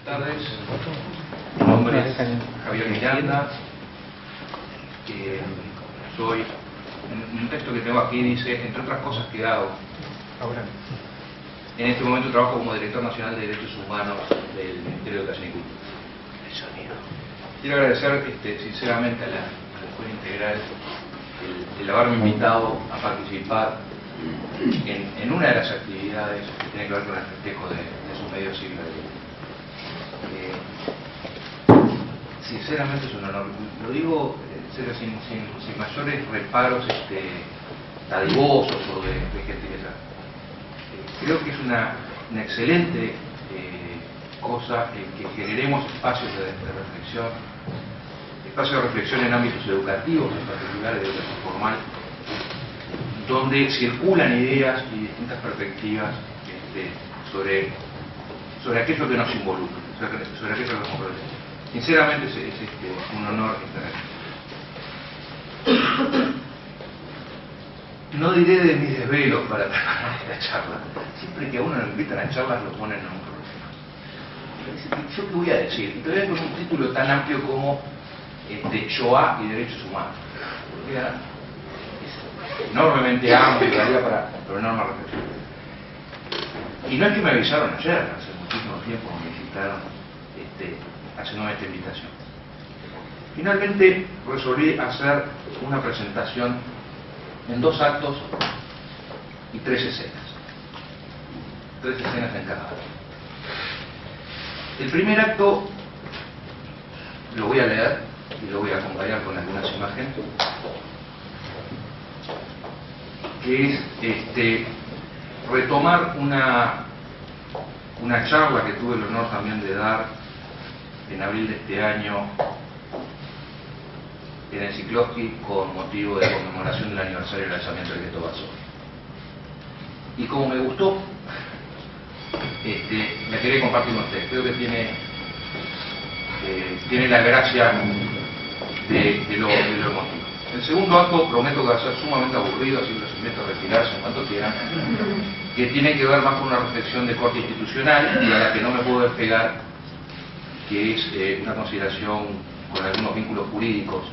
tardes. Mi nombre es Javier Miranda. Soy, en un texto que tengo aquí dice, entre otras cosas que hago, en este momento trabajo como Director Nacional de Derechos Humanos del Ministerio de Educación y Cultura. Quiero agradecer sinceramente a la Escuela Integral el haberme invitado a participar en una de las actividades que tiene que ver con el festejo de su medio siglo de vida. Sinceramente es un honor, lo digo sin mayores reparos dadivosos o de gentileza. Creo que es una excelente cosa que generemos espacios de reflexión en ámbitos educativos, en particular de educación formal, donde circulan ideas y distintas perspectivas sobre aquello que nos involucra, sobre aquello que nos compromete. Sinceramente es un honor estar aquí. No diré de mis desvelos para preparar esta charla. Siempre que a uno lo invitan a charlas lo ponen en un problema. ¿Yo qué voy a decir? Y todavía con un título tan amplio como Shoah y derechos humanos. Es enormemente amplio y daría para enorme reflexión. Y no es que me avisaron ayer, hace muchísimo tiempo me visitaron haciéndome esta invitación. Finalmente resolví hacer una presentación en 2 actos y 3 escenas. 3 escenas en cada acto. El primer acto lo voy a leer y lo voy a acompañar con algunas imágenes, que es retomar una charla que tuve el honor también de dar en abril de este año en el Cicloski con motivo de la conmemoración del aniversario del lanzamiento del Gueto Varsovia. Y como me gustó, la quería compartir con ustedes. Creo que tiene la gracia de lo emotivo. El segundo acto prometo que va a ser sumamente aburrido, así que los invito a retirarse en cuanto quieran, que tiene que ver más con una reflexión de corte institucional y a la que no me puedo despegar, que es una consideración con algunos vínculos jurídicos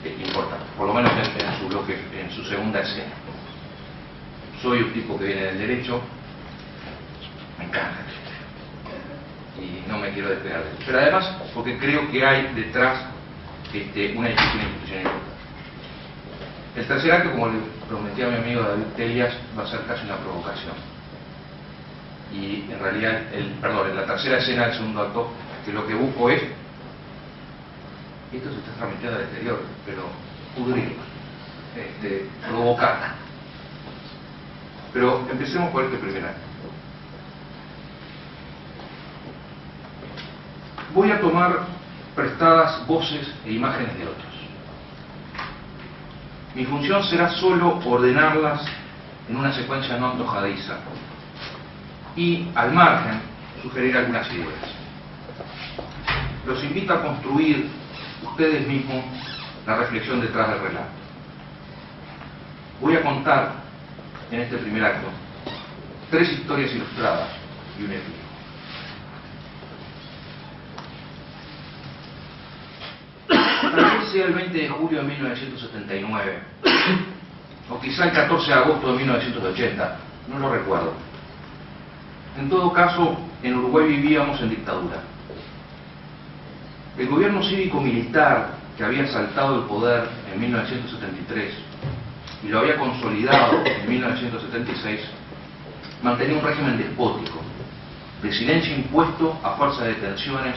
importantes, por lo menos en su bloque, en su segunda escena. Soy un tipo que viene del derecho, me encanta el derecho, y no me quiero despegar de eso. Pero además, porque creo que hay detrás una discusión institucional. El tercer acto, como le prometí a mi amigo David Telias, va a ser casi una provocación. Y en realidad, en la tercera escena del segundo acto, que lo que busco es, esto se está transmitiendo al exterior, pero pudrir, provocar. Pero empecemos por este primer acto. Voy a tomar prestadas voces e imágenes de otros. Mi función será solo ordenarlas en una secuencia no antojadiza y, al margen, sugerir algunas ideas. Los invito a construir ustedes mismos la reflexión detrás del relato. Voy a contar en este primer acto 3 historias ilustradas y un epílogo. Tal vez sea el 20 de julio de 1979, o quizá el 14 de agosto de 1980, no lo recuerdo. En todo caso, en Uruguay vivíamos en dictadura. El gobierno cívico-militar que había asaltado el poder en 1973 y lo había consolidado en 1976 mantenía un régimen despótico, de silencio impuesto a fuerza de detenciones,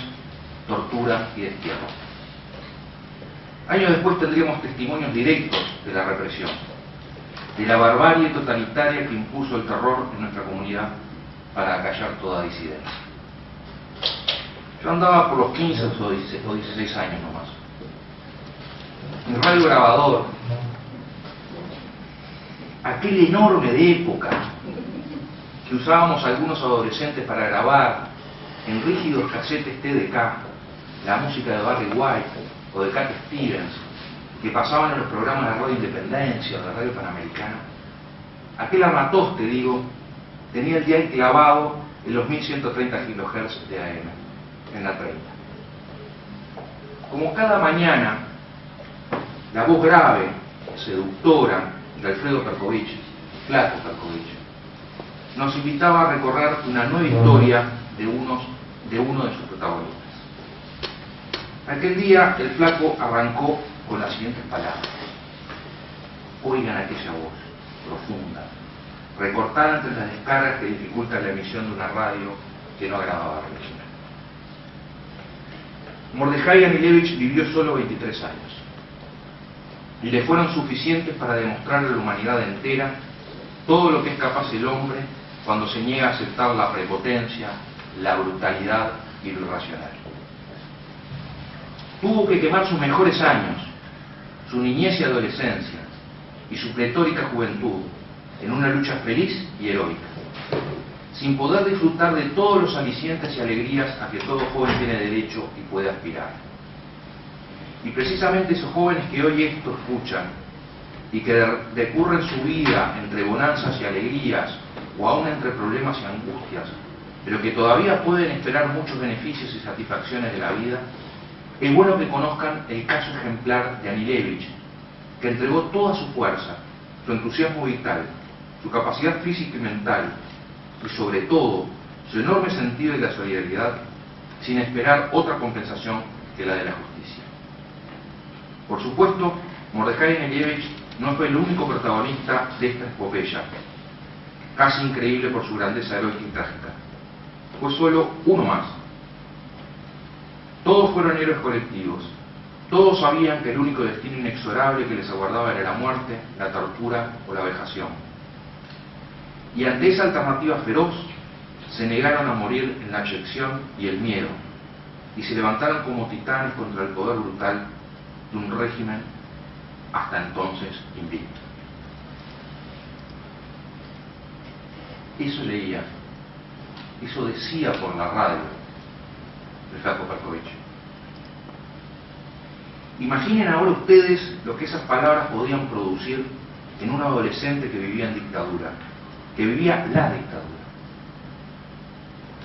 tortura y destierro. Años después tendríamos testimonios directos de la represión, de la barbarie totalitaria que impuso el terror en nuestra comunidad para acallar toda disidencia. Yo andaba por los 15 o 16 años nomás. Mi radio grabador, aquel enorme de época que usábamos algunos adolescentes para grabar en rígidos casetes TDK la música de Barry White o de Cat Stevens, que pasaban en los programas de Radio Independencia o de Radio Panamericana, aquel armatoste, digo, tenía el dial clavado en los 1130 kHz de AM. en la 30. Como cada mañana, la voz grave, seductora de Alfredo Perkovich, Flaco Perkovich, nos invitaba a recorrer una nueva historia de uno de sus protagonistas. Aquel día el Flaco arrancó con las siguientes palabras: oigan aquella voz profunda, recortada entre las descargas que dificultan la emisión de una radio que no agradaba a Regina. Mordejai Anilevich vivió solo 23 años y le fueron suficientes para demostrarle a la humanidad entera todo lo que es capaz el hombre cuando se niega a aceptar la prepotencia, la brutalidad y lo irracional. Tuvo que quemar sus mejores años, su niñez y adolescencia, y su pletórica juventud, en una lucha feliz y heroica, sin poder disfrutar de todos los alicientes y alegrías a que todo joven tiene derecho y puede aspirar. Y precisamente esos jóvenes que hoy esto escuchan, y que decurren su vida entre bonanzas y alegrías, o aún entre problemas y angustias, pero que todavía pueden esperar muchos beneficios y satisfacciones de la vida, es bueno que conozcan el caso ejemplar de Anilevich, que entregó toda su fuerza, su entusiasmo vital, su capacidad física y mental, y sobre todo su enorme sentido de la solidaridad, sin esperar otra compensación que la de la justicia. Por supuesto, Mordejai Anilevich no fue el único protagonista de esta epopeya, casi increíble por su grandeza heroica y trágica. Fue solo uno más. Todos fueron héroes colectivos. Todos sabían que el único destino inexorable que les aguardaba era la muerte, la tortura o la vejación. Y ante esa alternativa feroz, se negaron a morir en la abyección y el miedo, y se levantaron como titanes contra el poder brutal de un régimen hasta entonces invicto. Eso leía, eso decía por la radio el Flaco Perkovich. Imaginen ahora ustedes lo que esas palabras podían producir en un adolescente que vivía en dictadura, que vivía la dictadura.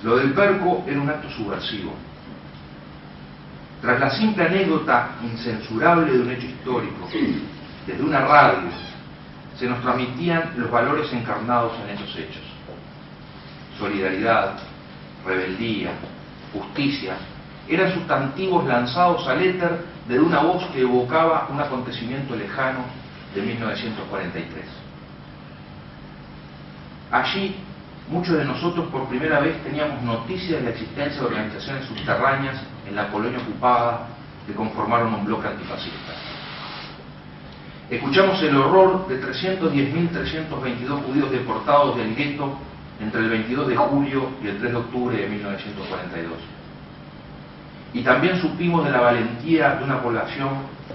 Lo del Perco era un acto subversivo. Tras la simple anécdota incensurable de un hecho histórico, desde una radio, se nos transmitían los valores encarnados en esos hechos: solidaridad, rebeldía, justicia. Eran sustantivos lanzados al éter desde una voz que evocaba un acontecimiento lejano de 1943. Allí, muchos de nosotros por primera vez teníamos noticia de la existencia de organizaciones subterráneas en la Polonia ocupada que conformaron un bloque antifascista. Escuchamos el horror de 310.322 judíos deportados del gueto entre el 22 de julio y el 3 de octubre de 1942. Y también supimos de la valentía de una población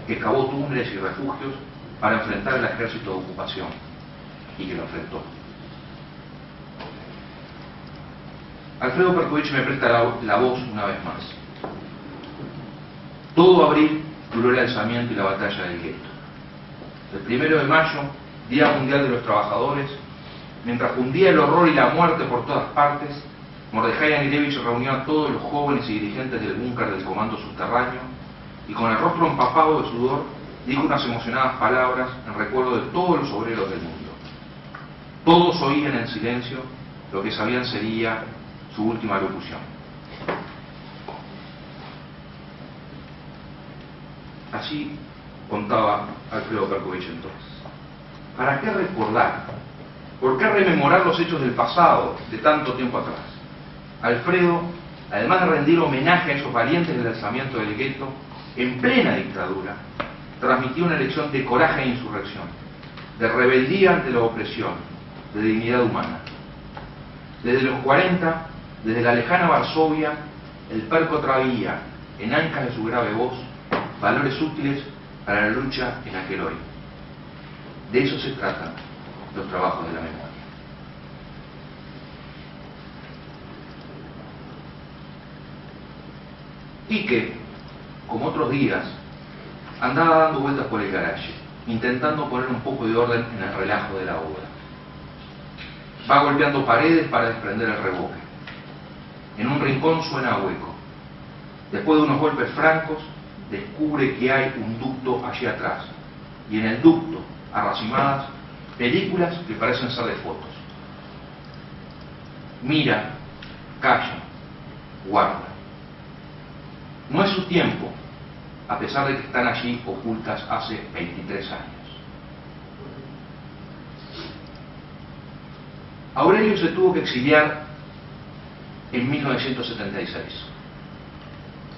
que cavó túneles y refugios para enfrentar el ejército de ocupación, y que lo enfrentó. Alfredo Perkovich me presta la voz una vez más. Todo abril duró el alzamiento y la batalla del gueto. El 1 de mayo, Día Mundial de los Trabajadores, mientras fundía el horror y la muerte por todas partes, Mordejai Anilevich reunió a todos los jóvenes y dirigentes del búnker del comando subterráneo y con el rostro empapado de sudor dijo unas emocionadas palabras en recuerdo de todos los obreros del mundo. Todos oían en silencio lo que sabían sería su última locución. Así contaba Alfredo Perkovich entonces. ¿Para qué recordar? ¿Por qué rememorar los hechos del pasado, de tanto tiempo atrás? Alfredo, además de rendir homenaje a esos valientes del alzamiento del gueto, en plena dictadura, transmitió una lección de coraje e insurrección, de rebeldía ante la opresión, de dignidad humana. Desde los 40, desde la lejana Varsovia, el Perco traía, en ancas de su grave voz, valores útiles para la lucha en aquel hoy. De eso se tratan los trabajos de la memoria. Quique, como otros días, andaba dando vueltas por el garaje, intentando poner un poco de orden en el relajo de la obra. Va golpeando paredes para desprender el revoque. En un rincón suena hueco. Después de unos golpes francos, descubre que hay un ducto allí atrás, y en el ducto, arracimadas, películas que parecen ser de fotos. Mira, calla, guarda. No es su tiempo, a pesar de que están allí ocultas hace 23 años. Aurelio se tuvo que exiliar en 1976.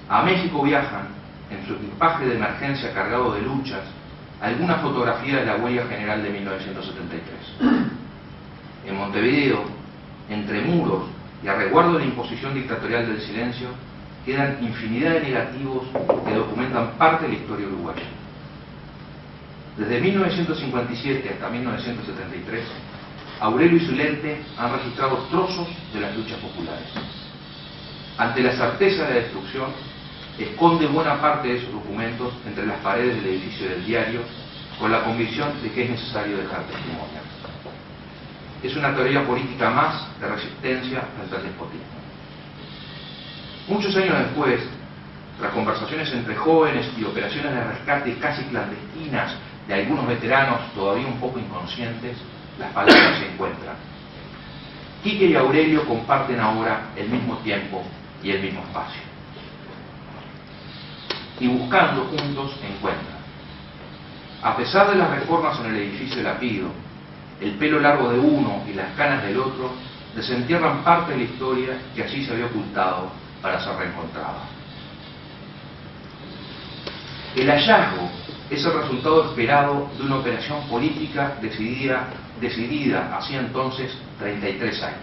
A México viajan, en su equipaje de emergencia cargado de luchas, algunas fotografías de la huelga general de 1973. En Montevideo, entre muros y a resguardo de la imposición dictatorial del silencio, quedan infinidad de negativos que documentan parte de la historia uruguaya. Desde 1957 hasta 1973, Aurelio y su lente han registrado trozos de las luchas populares. Ante la certeza de la destrucción, esconde buena parte de esos documentos entre las paredes del edificio del diario, con la convicción de que es necesario dejar testimonio. Es una teoría política más de resistencia frente al despotismo. Muchos años después, tras conversaciones entre jóvenes y operaciones de rescate casi clandestinas de algunos veteranos todavía un poco inconscientes, las palabras se encuentran. Quique y Aurelio comparten ahora el mismo tiempo y el mismo espacio. Y buscando juntos encuentran. A pesar de las reformas en el edificio de Lapido, el pelo largo de uno y las canas del otro desentierran parte de la historia que allí se había ocultado para ser reencontrada. El hallazgo es el resultado esperado de una operación política decidida hacía entonces 33 años.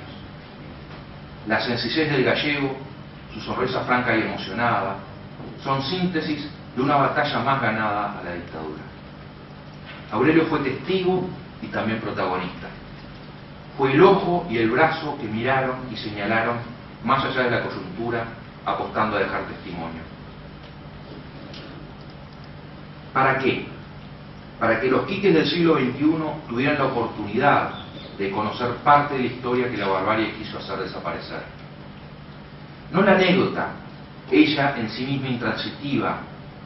La sencillez del gallego, su sonrisa franca y emocionada, son síntesis de una batalla más ganada a la dictadura. Aurelio fue testigo y también protagonista. Fue el ojo y el brazo que miraron y señalaron más allá de la coyuntura, apostando a dejar testimonio. ¿Para qué? Para que los quiques del siglo XXI tuvieran la oportunidad de conocer parte de la historia que la barbarie quiso hacer desaparecer. No la anécdota, ella en sí misma intransitiva,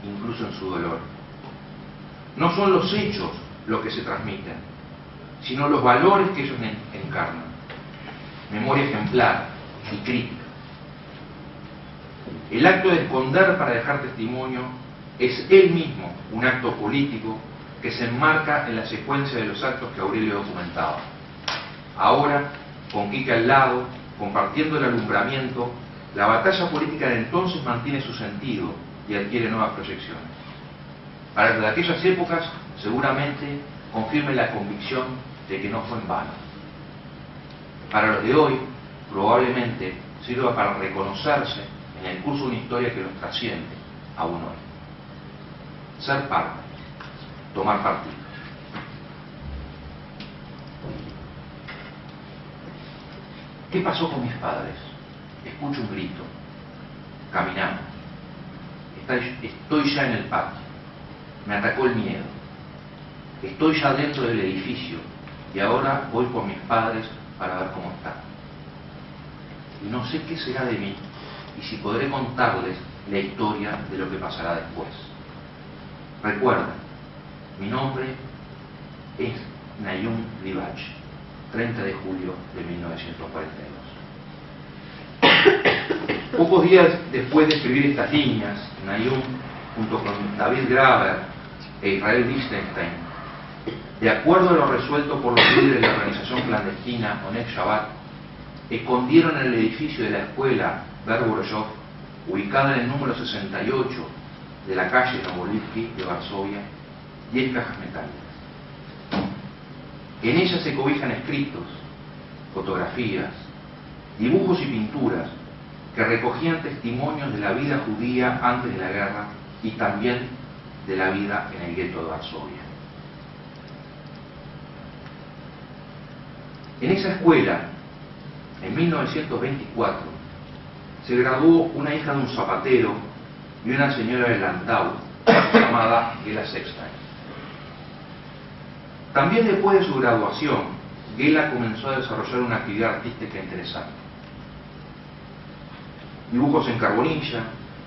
incluso en su dolor. No son los hechos lo que se transmiten, sino los valores que ellos encarnan. Memoria ejemplar y crítica. El acto de esconder para dejar testimonio es él mismo un acto político que se enmarca en la secuencia de los actos que Aurelio documentaba. Ahora, con Quique al lado, compartiendo el alumbramiento, la batalla política de entonces mantiene su sentido y adquiere nuevas proyecciones. Para los de aquellas épocas, seguramente confirme la convicción de que no fue en vano. Para los de hoy, probablemente sirva para reconocerse en el curso de una historia que los trasciende aún hoy. Ser parte, tomar partido. ¿Qué pasó con mis padres? Escucho un grito. Caminamos. Estoy ya en el patio. Me atacó el miedo. Estoy ya dentro del edificio y ahora voy por mis padres para ver cómo están. Y no sé qué será de mí y si podré contarles la historia de lo que pasará después. Recuerda, mi nombre es Nayum Rivach, 30 de julio de 1942. Pocos días después de escribir estas líneas, Nayum, junto con David Graeber e Israel Lichtenstein, de acuerdo a lo resuelto por los líderes de la organización clandestina Oneg Shabbat, escondieron en el edificio de la escuela Berborojov, ubicada en el número 68 de la calle Novolivki de Varsovia, 10 cajas metálicas. En ellas se cobijan escritos, fotografías, dibujos y pinturas que recogían testimonios de la vida judía antes de la guerra y también de la vida en el gueto de Varsovia. En esa escuela, en 1924, se graduó una hija de un zapatero y una señora de Landau, llamada Gela Sexstein. También después de su graduación, Gela comenzó a desarrollar una actividad artística interesante. Dibujos en carbonilla,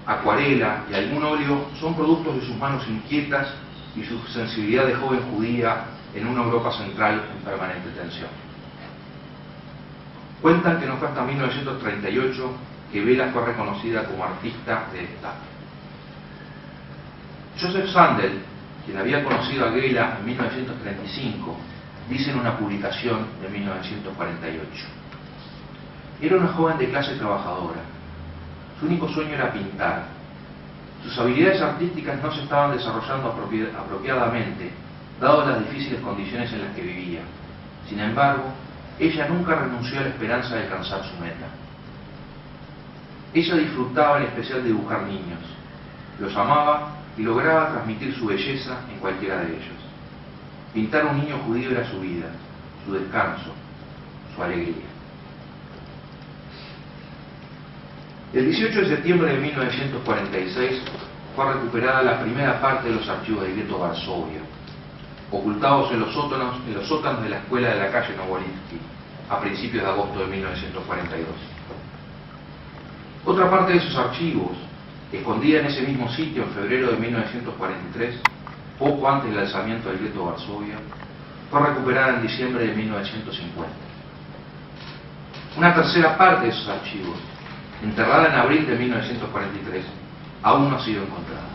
acuarela y algún óleo son productos de sus manos inquietas y su sensibilidad de joven judía en una Europa central en permanente tensión. Cuentan que no fue hasta 1938 que Vela fue reconocida como artista de Estado. Joseph Sandel, quien había conocido a Gela en 1935, dice en una publicación de 1948: era una joven de clase trabajadora. Su único sueño era pintar. Sus habilidades artísticas no se estaban desarrollando apropiadamente, dado las difíciles condiciones en las que vivía. Sin embargo, ella nunca renunció a la esperanza de alcanzar su meta. Ella disfrutaba en especial de dibujar niños. Los amaba y lograba transmitir su belleza en cualquiera de ellos. Pintar un niño judío era su vida, su descanso, su alegría. El 18 de septiembre de 1946 fue recuperada la primera parte de los archivos del gueto Varsovia, ocultados en los sótanos de la escuela de la calle Nowolinsky, a principios de agosto de 1942. Otra parte de esos archivos, escondida en ese mismo sitio en febrero de 1943, poco antes del alzamiento del gueto Varsovia, fue recuperada en diciembre de 1950. Una tercera parte de esos archivos, enterrada en abril de 1943, aún no ha sido encontrada.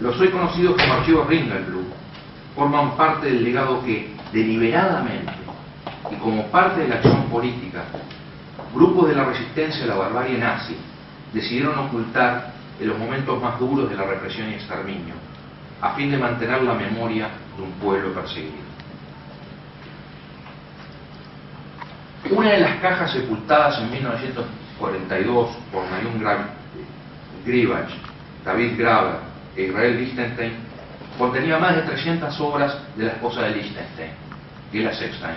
Los hoy conocidos como archivos Ringelblum forman parte del legado que, deliberadamente y como parte de la acción política, grupos de la resistencia a la barbarie nazi decidieron ocultar en los momentos más duros de la represión y exterminio, a fin de mantener la memoria de un pueblo perseguido. Una de las cajas sepultadas en 1942 por Mayun Gribach, David Graeber e Israel Lichtenstein contenía más de 300 obras de la esposa de Lichtenstein, Gela Sechstein,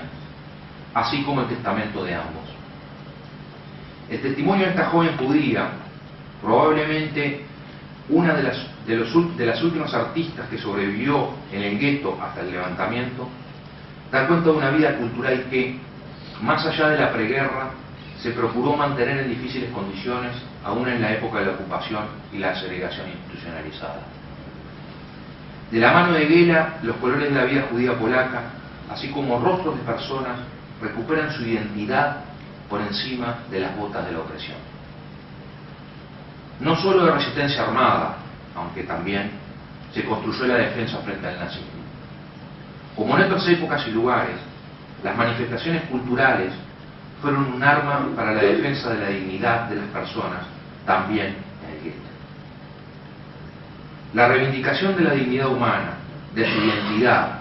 así como el testamento de ambos. El testimonio de esta joven judía, probablemente una de las últimas artistas que sobrevivió en el gueto hasta el levantamiento, da cuenta de una vida cultural que, más allá de la preguerra, se procuró mantener en difíciles condiciones, aún en la época de la ocupación y la segregación institucionalizada. De la mano de Gela, los colores de la vida judía polaca, así como rostros de personas, recuperan su identidad por encima de las botas de la opresión. No solo de resistencia armada, aunque también se construyó la defensa frente al nazismo. Como en otras épocas y lugares, las manifestaciones culturales fueron un arma para la defensa de la dignidad de las personas, también en el gueto. La reivindicación de la dignidad humana, de su identidad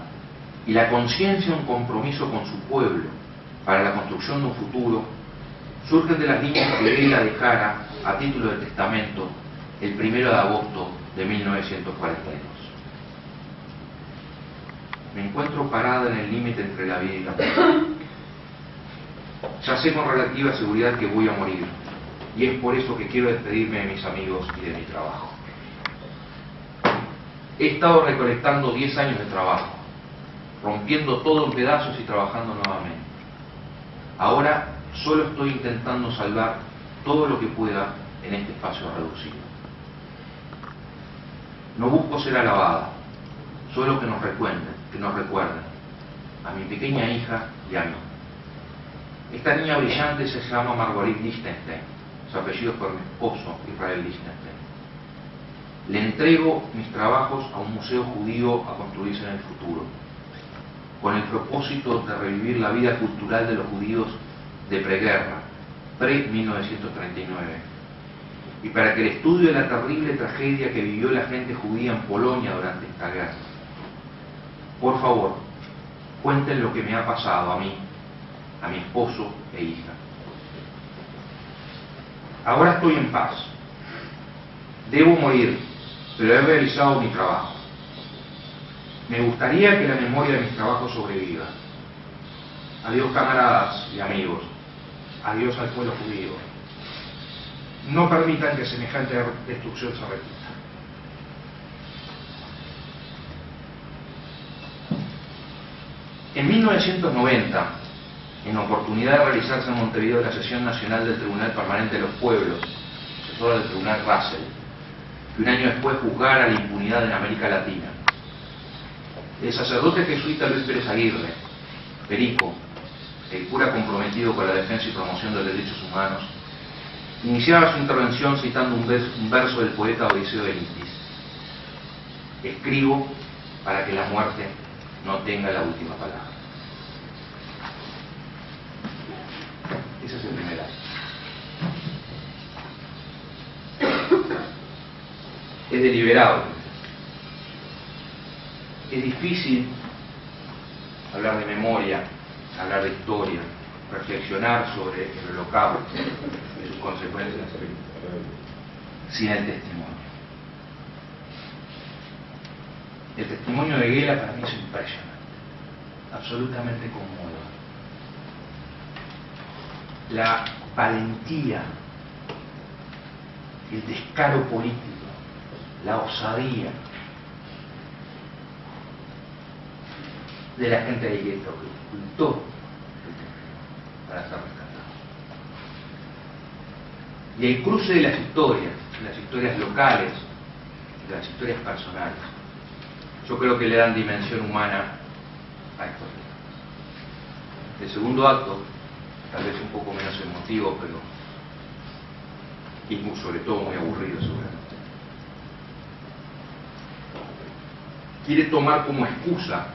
y la conciencia de un compromiso con su pueblo para la construcción de un futuro surgen de las líneas que Gela dejara a título de testamento el 1 de agosto de 1942. Me encuentro parada en el límite entre la vida y la muerte. Ya sé con relativa seguridad que voy a morir, y es por eso que quiero despedirme de mis amigos y de mi trabajo. He estado recolectando 10 años de trabajo, rompiendo todo en pedazos y trabajando nuevamente. Ahora solo estoy intentando salvar todo lo que pueda en este espacio reducido. No busco ser alabada, solo que nos recuerden a mi pequeña hija y a mí. Esta niña brillante se llama Marguerite Lichtenstein, su apellido es por mi esposo, Israel Lichtenstein. Le entrego mis trabajos a un museo judío a construirse en el futuro, con el propósito de revivir la vida cultural de los judíos de preguerra, pre-1939, y para que el estudio de la terrible tragedia que vivió la gente judía en Polonia durante esta guerra. Por favor, cuenten lo que me ha pasado a mí, a mi esposo e hija. Ahora estoy en paz. Debo morir, pero he realizado mi trabajo. Me gustaría que la memoria de mis trabajos sobreviva. Adiós, camaradas y amigos. Adiós al pueblo judío. No permitan que semejante destrucción se repita. En 1990, en oportunidad de realizarse en Montevideo la sesión nacional del Tribunal Permanente de los Pueblos, asesora del Tribunal Russell, que un año después juzgara la impunidad en América Latina. El sacerdote jesuita Luis Pérez Aguirre, perico, el cura comprometido con la defensa y promoción de los derechos humanos, iniciaba su intervención citando un verso del poeta Odiseo de Litis: escribo para que la muerte no tenga la última palabra. Ese es el primer acto. Es deliberado. Es difícil hablar de memoria, hablar de historia, reflexionar sobre el Holocausto y sus consecuencias sin el testimonio. El testimonio de Guela para mí es impresionante, absolutamente conmovedor. La valentía, el descaro político, la osadía de la gente de gueto que ocultó para ser rescatado. Y el cruce de las historias locales, de las historias personales, yo creo que le dan dimensión humana a estos temas. El segundo acto, tal vez un poco menos emotivo, pero y sobre todo muy aburrido seguramente, quiere tomar como excusa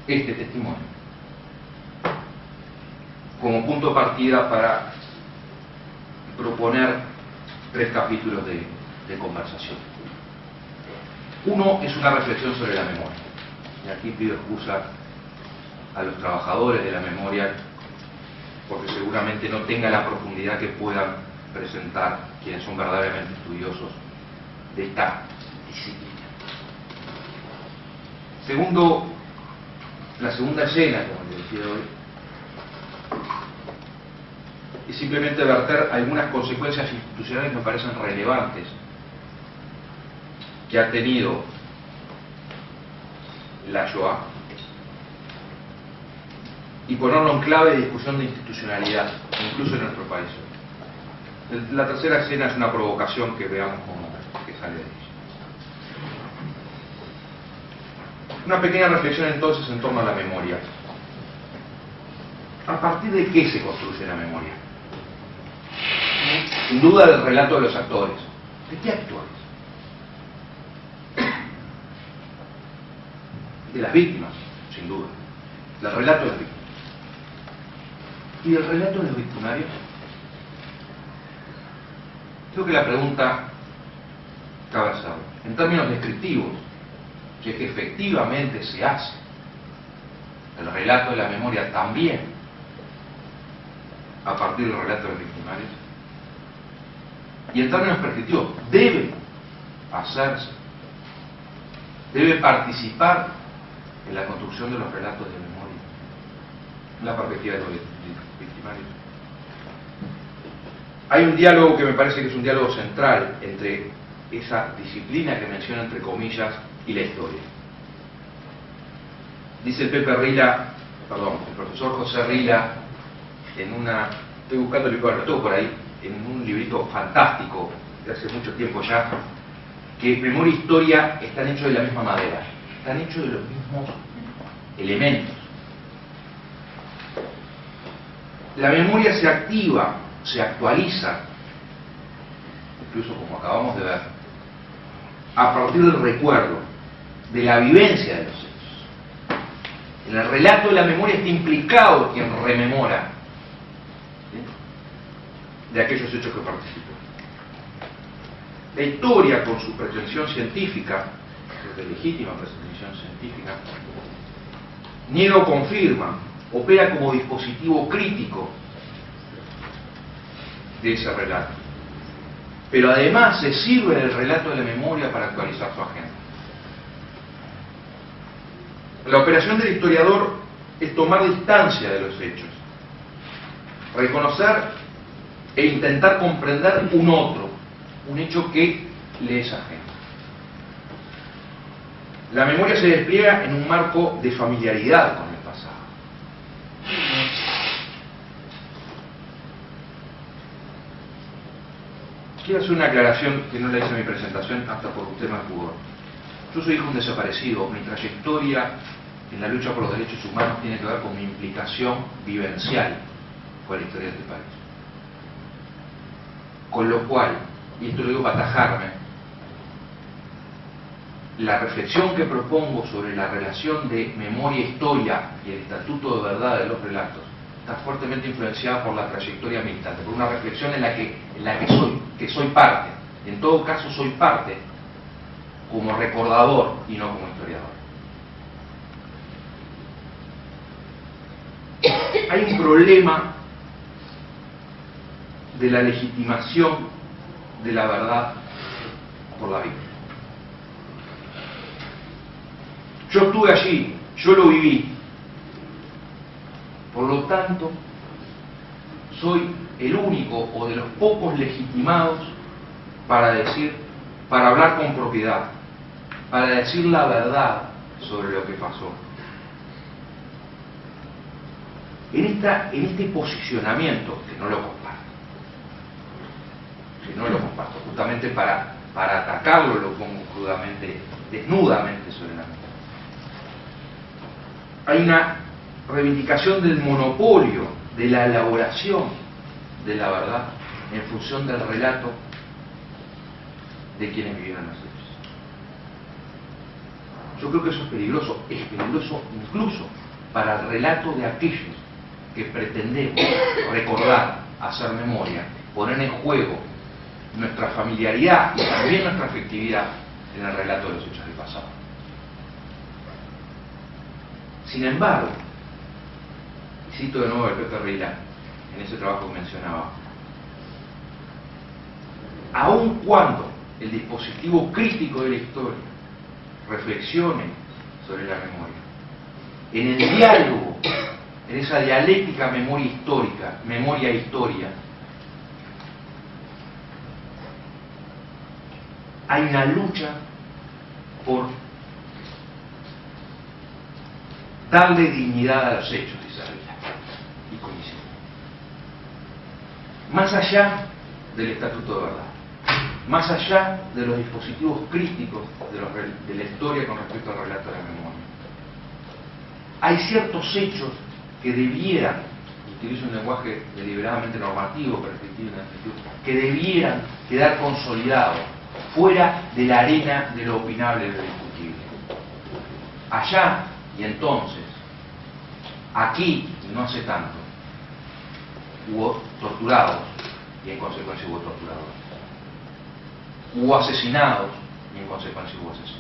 este testimonio como punto de partida para proponer 3 capítulos de conversación. Uno es una reflexión sobre la memoria, y aquí pido excusa a los trabajadores de la memoria porque seguramente no tenga la profundidad que puedan presentar quienes son verdaderamente estudiosos de esta disciplina. Segundo, la segunda escena, como les decía hoy, es simplemente verter algunas consecuencias institucionales que me parecen relevantes que ha tenido la Shoah y ponerlo en clave de discusión de institucionalidad, incluso en nuestro país. La tercera escena es una provocación que veamos cómo que sale de ella. Una pequeña reflexión entonces en torno a la memoria. ¿A partir de qué se construye la memoria? Sin duda del relato de los actores. ¿De qué actores? De las víctimas, sin duda. Del relato de las víctimas. ¿Y del relato de los victimarios? Creo que la pregunta cabe hacerlo en términos descriptivos, que efectivamente se hace. El relato de la memoria también a partir del relato de los victimarios. Y en términos prescriptivos, debe hacerse, debe participar en la construcción de los relatos de memoria, en la perspectiva de los victimarios. Hay un diálogo que me parece que es un diálogo central entre esa disciplina que menciono entre comillas y la historia. Dice el profesor José Rila, en una, estoy buscando el libro, lo tengo por ahí, en un librito fantástico de hace mucho tiempo ya, que memoria e historia están hechos de la misma madera, están hechos de los mismos elementos. La memoria se activa, se actualiza, incluso como acabamos de ver, a partir del recuerdo, de la vivencia de los hechos. En el relato de la memoria está implicado quien rememora, ¿sí?, de aquellos hechos que participó. La historia, con su pretensión científica, de legítima pretensión científica, niega o confirma, opera como dispositivo crítico de ese relato. Pero además se sirve del relato de la memoria para actualizar su agenda. La operación del historiador es tomar distancia de los hechos, reconocer e intentar comprender un otro, un hecho que le es ajeno. La memoria se despliega en un marco de familiaridad con el pasado. quiero hacer una aclaración que no la hice en mi presentación, hasta por un tema de pudor. Yo soy hijo de un desaparecido. Mi trayectoria en la lucha por los derechos humanos tiene que ver con mi implicación vivencial con la historia de este país. Con lo cual, y esto lo digo para atajarme, la reflexión que propongo sobre la relación de memoria e historia y el estatuto de verdad de los relatos está fuertemente influenciada por la trayectoria militante, por una reflexión en la que soy parte. En todo caso soy parte como recordador y no como historiador. Hay un problema de la legitimación de la verdad por la víctima. Yo estuve allí, yo lo viví. Por lo tanto, soy el único o de los pocos legitimados para hablar con propiedad, para decir la verdad sobre lo que pasó. En este posicionamiento, que no lo comparto, justamente para atacarlo lo pongo crudamente, desnudamente sobre la mesa. Hay una reivindicación del monopolio de la elaboración de la verdad en función del relato de quienes vivieron los hechos. Yo creo que eso es peligroso incluso para el relato de aquellos que pretendemos recordar, hacer memoria, poner en juego nuestra familiaridad y también nuestra afectividad en el relato de los hechos del pasado. Sin embargo, cito de nuevo a Pepe Reilán en ese trabajo que mencionaba, aun cuando el dispositivo crítico de la historia reflexione sobre la memoria, en el diálogo, en esa dialéctica memoria-historia, hay una lucha por darle dignidad a los hechos, dice Reilán, y coincide. Más allá del estatuto de verdad, más allá de los dispositivos críticos de la historia con respecto al relato de la memoria, hay ciertos hechos que debieran, utilizo un lenguaje deliberadamente normativo, perspectivo, que debieran quedar consolidados fuera de la arena de lo opinable y de lo discutible. Allá y entonces, aquí, no hace tanto, hubo torturados y en consecuencia hubo torturadores. Hubo asesinados y en consecuencia hubo asesinos.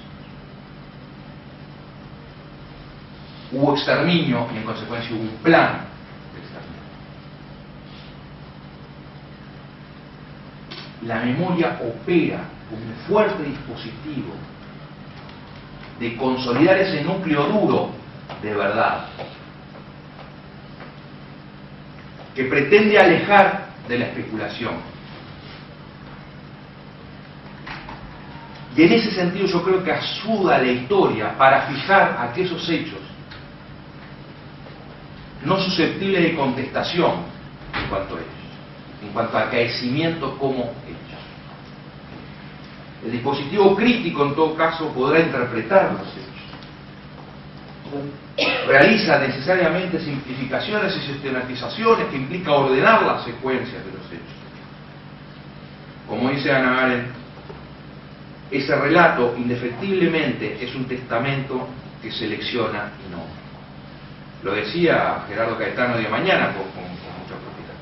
Hubo exterminio y en consecuencia hubo un plan de exterminio. La memoria opera como un fuerte dispositivo de consolidar ese núcleo duro de verdad que pretende alejar de la especulación. Y en ese sentido yo creo que ayuda a la historia para fijar aquellos hechos no susceptibles de contestación en cuanto a ellos, en cuanto a acaecimientos como hechos. El dispositivo crítico en todo caso podrá interpretar los hechos. Realiza necesariamente simplificaciones y sistematizaciones que implica ordenar las secuencias de los hechos. Como dice Hannah Arendt, ese relato indefectiblemente es un testamento que selecciona y no. Lo decía Gerardo Caetano de mañana con mucha propiedad.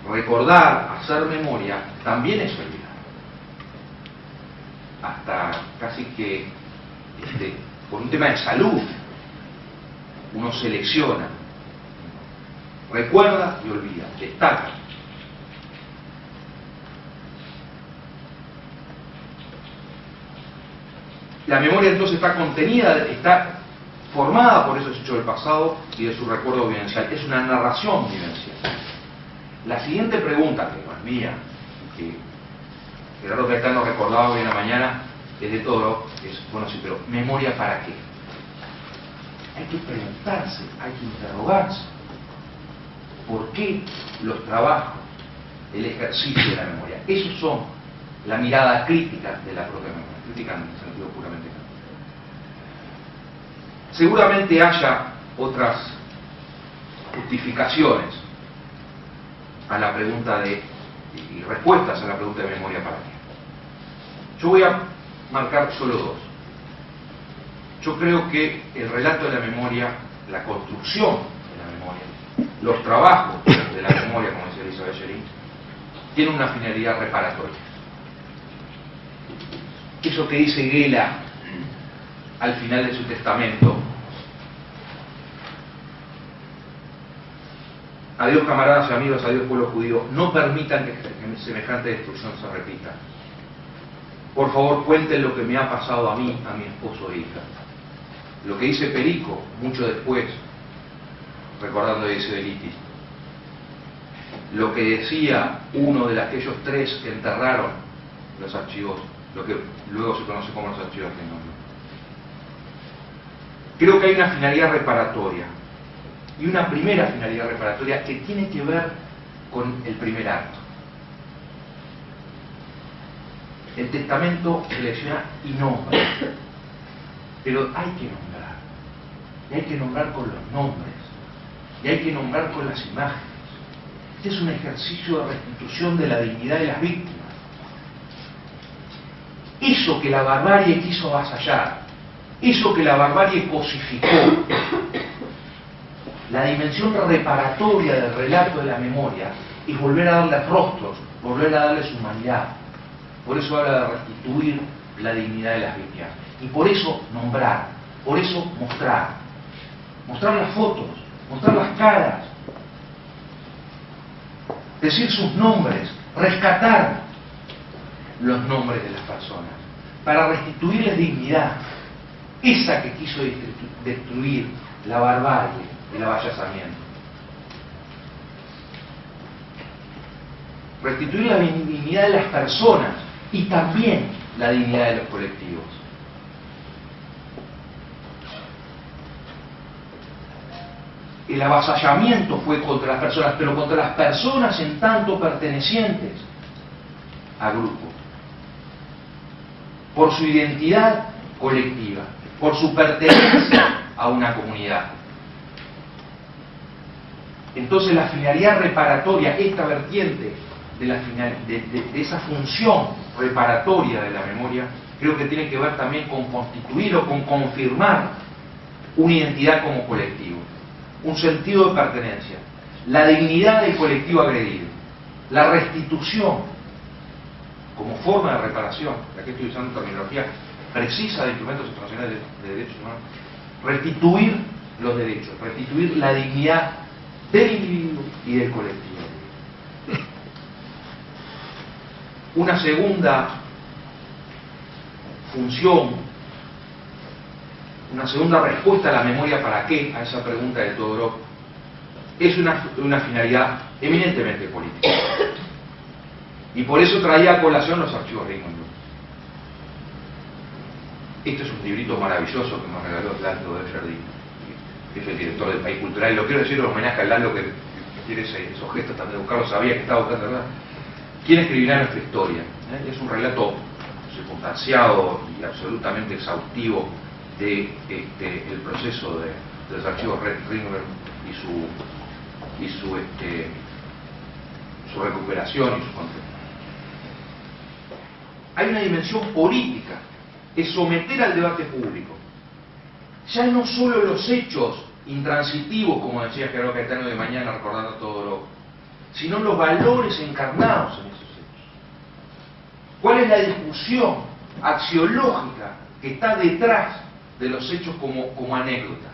Recordar, hacer memoria, también es olvidar. Hasta casi que por un tema de salud uno selecciona, recuerda y olvida, destaca. La memoria entonces está contenida, está formada por esos hechos del pasado y de su recuerdo vivencial. Es una narración vivencial. La siguiente pregunta, que no es mía, que Gerardo Caetano recordaba hoy en la mañana, es de Toro, es, bueno, sí, pero ¿memoria para qué? Hay que preguntarse, hay que interrogarse. ¿Por qué los trabajos el ejercicio de la memoria. Esos son la mirada crítica de la propia memoria, crítica en el sentido puramente canónico. Seguramente haya otras justificaciones a la pregunta y respuestas a la pregunta de memoria para qué. Yo voy a marcar solo dos. Yo creo que el relato de la memoria, la construcción de la memoria, los trabajos de la memoria, como decía Elizabeth Sherin, tiene una finalidad reparatoria. Eso que dice Gela al final de su testamento: adiós camaradas y amigos, adiós pueblo judío, no permitan que semejante destrucción se repita. Por favor, cuenten lo que me ha pasado a mí, a mi esposo e hija. Lo que dice Perico, mucho después, recordando a Isabeliti. Lo que decía uno de aquellos tres que enterraron los archivos, lo que luego se conoce como los archivos de nombre. Creo que hay una finalidad reparatoria. Y una primera finalidad reparatoria que tiene que ver con el primer acto. El testamento selecciona y nombra, pero hay que nombrar, y hay que nombrar con los nombres, y hay que nombrar con las imágenes. Este es un ejercicio de restitución de la dignidad de las víctimas. Eso que la barbarie quiso avasallar, eso que la barbarie cosificó, la dimensión reparatoria del relato de la memoria es volver a darle rostros, volver a darles humanidad. Por eso habla de restituir la dignidad de las víctimas. Y por eso nombrar, por eso mostrar. Mostrar las fotos, mostrar las caras, decir sus nombres, rescatar los nombres de las personas, para restituirles dignidad, esa que quiso destruir la barbarie, el avallazamiento. Restituir la dignidad de las personas y también la dignidad de los colectivos. El avasallamiento fue contra las personas, pero contra las personas en tanto pertenecientes a grupo, por su identidad colectiva, por su pertenencia a una comunidad. Entonces la finalidad reparatoria, esta vertiente de esa función reparatoria de la memoria, creo que tiene que ver también con constituir o con confirmar una identidad como colectivo, un sentido de pertenencia, la dignidad del colectivo agredido, la restitución como forma de reparación. Aquí estoy usando terminología precisa de instrumentos internacionales de derechos humanos. Restituir los derechos, restituir la dignidad del individuo y del colectivo. Una segunda función, una segunda respuesta a la memoria para qué, a esa pregunta de Todorov, es una finalidad eminentemente política. Y por eso traía a colación los archivos de Raymond Lull. Este es un librito maravilloso que nos regaló Lalo de Jardín, que es el director del País Cultural, y lo quiero decir en homenaje a Lalo, que quiere esos gestos también de buscarlo, sabía que estaba buscando, ¿verdad? ¿Quién escribirá nuestra historia? Es un relato circunstanciado y absolutamente exhaustivo de el proceso de los archivos Ringberg y su recuperación y su control. Hay una dimensión política, es someter al debate público ya no solo los hechos intransitivos, como decía Gerardo Caetano de Mañana recordando todo lo, sino los valores encarnados en esos hechos. ¿Cuál es la discusión axiológica que está detrás de los hechos como anécdota?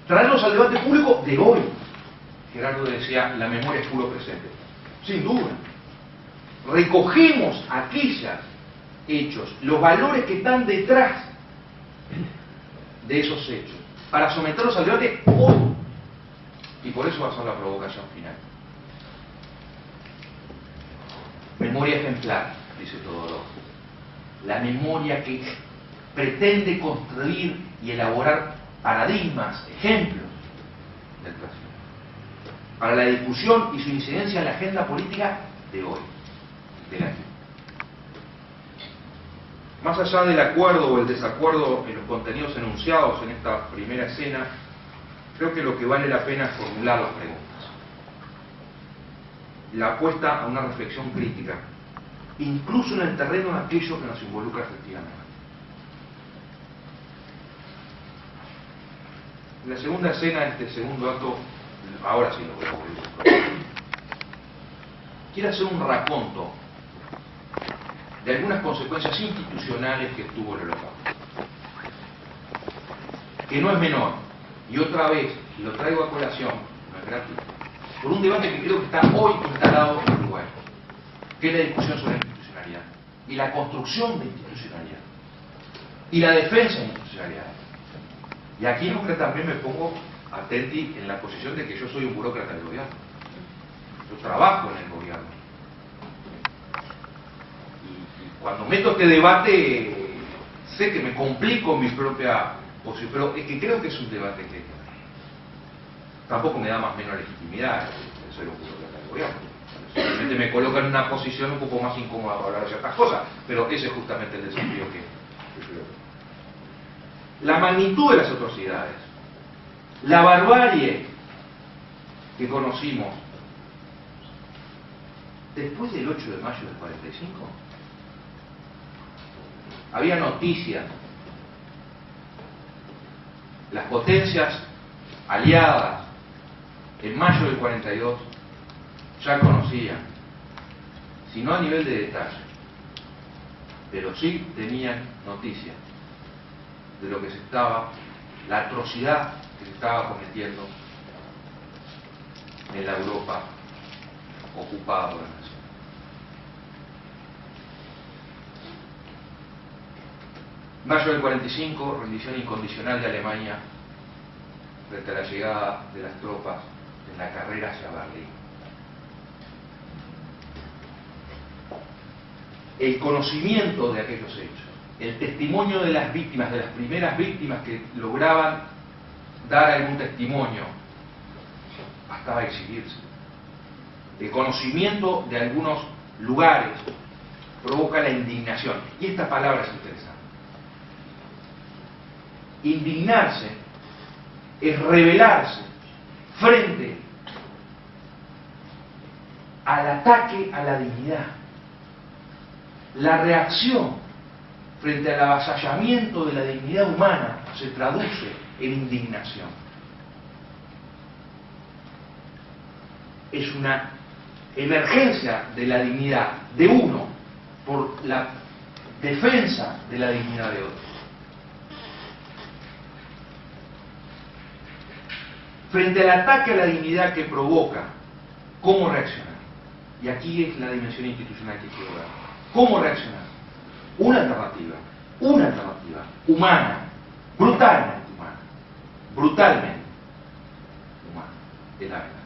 Traerlos al debate público de hoy. Gerardo decía, la memoria es puro presente. Sin duda. Recogemos aquellos hechos, los valores que están detrás de esos hechos, para someterlos al debate hoy. Y por eso va a ser la provocación final. Memoria ejemplar, dice Todorov. La memoria que pretende construir y elaborar paradigmas, ejemplos del clásico. para la discusión y su incidencia en la agenda política de hoy, del año. Más allá del acuerdo o el desacuerdo en los contenidos enunciados en esta primera escena, creo que lo que vale la pena es formular las preguntas. La apuesta a una reflexión crítica, incluso en el terreno de aquello que nos involucra efectivamente. En la segunda escena de este segundo acto, ahora sí lo voy a cubrir, quiero hacer un raconto de algunas consecuencias institucionales que tuvo el Holocausto, que no es menor, y otra vez, y lo traigo a colación, no es gratuito, por un debate que creo que está hoy instalado en Uruguay, que es la discusión sobre la institucionalidad, y la construcción de institucionalidad, y la defensa de institucionalidad. Y aquí es que también me pongo atenti en la posición de que yo soy un burócrata del gobierno. Yo trabajo en el gobierno. Y cuando meto este debate, sé que me complico mi propia posición, pero es que creo que es un debate que tampoco me da más o menos legitimidad de ser un burócrata del gobierno. Simplemente me coloca en una posición un poco más incómoda para hablar de ciertas cosas, pero ese es justamente el desafío que yo creo. La magnitud de las atrocidades, la barbarie que conocimos después del 8 de mayo del 45, había noticias, las potencias aliadas en mayo del 42 ya conocían, si no a nivel de detalle, pero sí tenían noticias de lo que se estaba, la atrocidad que se estaba cometiendo en la Europa ocupada por la nación. Mayo del 45, rendición incondicional de Alemania frente a la llegada de las tropas en la carrera hacia Berlín. El conocimiento de aquellos hechos, el testimonio de las víctimas, de las primeras víctimas que lograban dar algún testimonio, bastaba exhibirse. El conocimiento de algunos lugares provoca la indignación. Y esta palabra es interesante. Indignarse es rebelarse frente al ataque a la dignidad. La reacción frente al avasallamiento de la dignidad humana se traduce en indignación. Es una emergencia de la dignidad de uno por la defensa de la dignidad de otro. Frente al ataque a la dignidad que provoca, ¿cómo reaccionar? Y aquí es la dimensión institucional que quiero ver. ¿Cómo reaccionar? Una alternativa humana, brutalmente humana, es la venganza.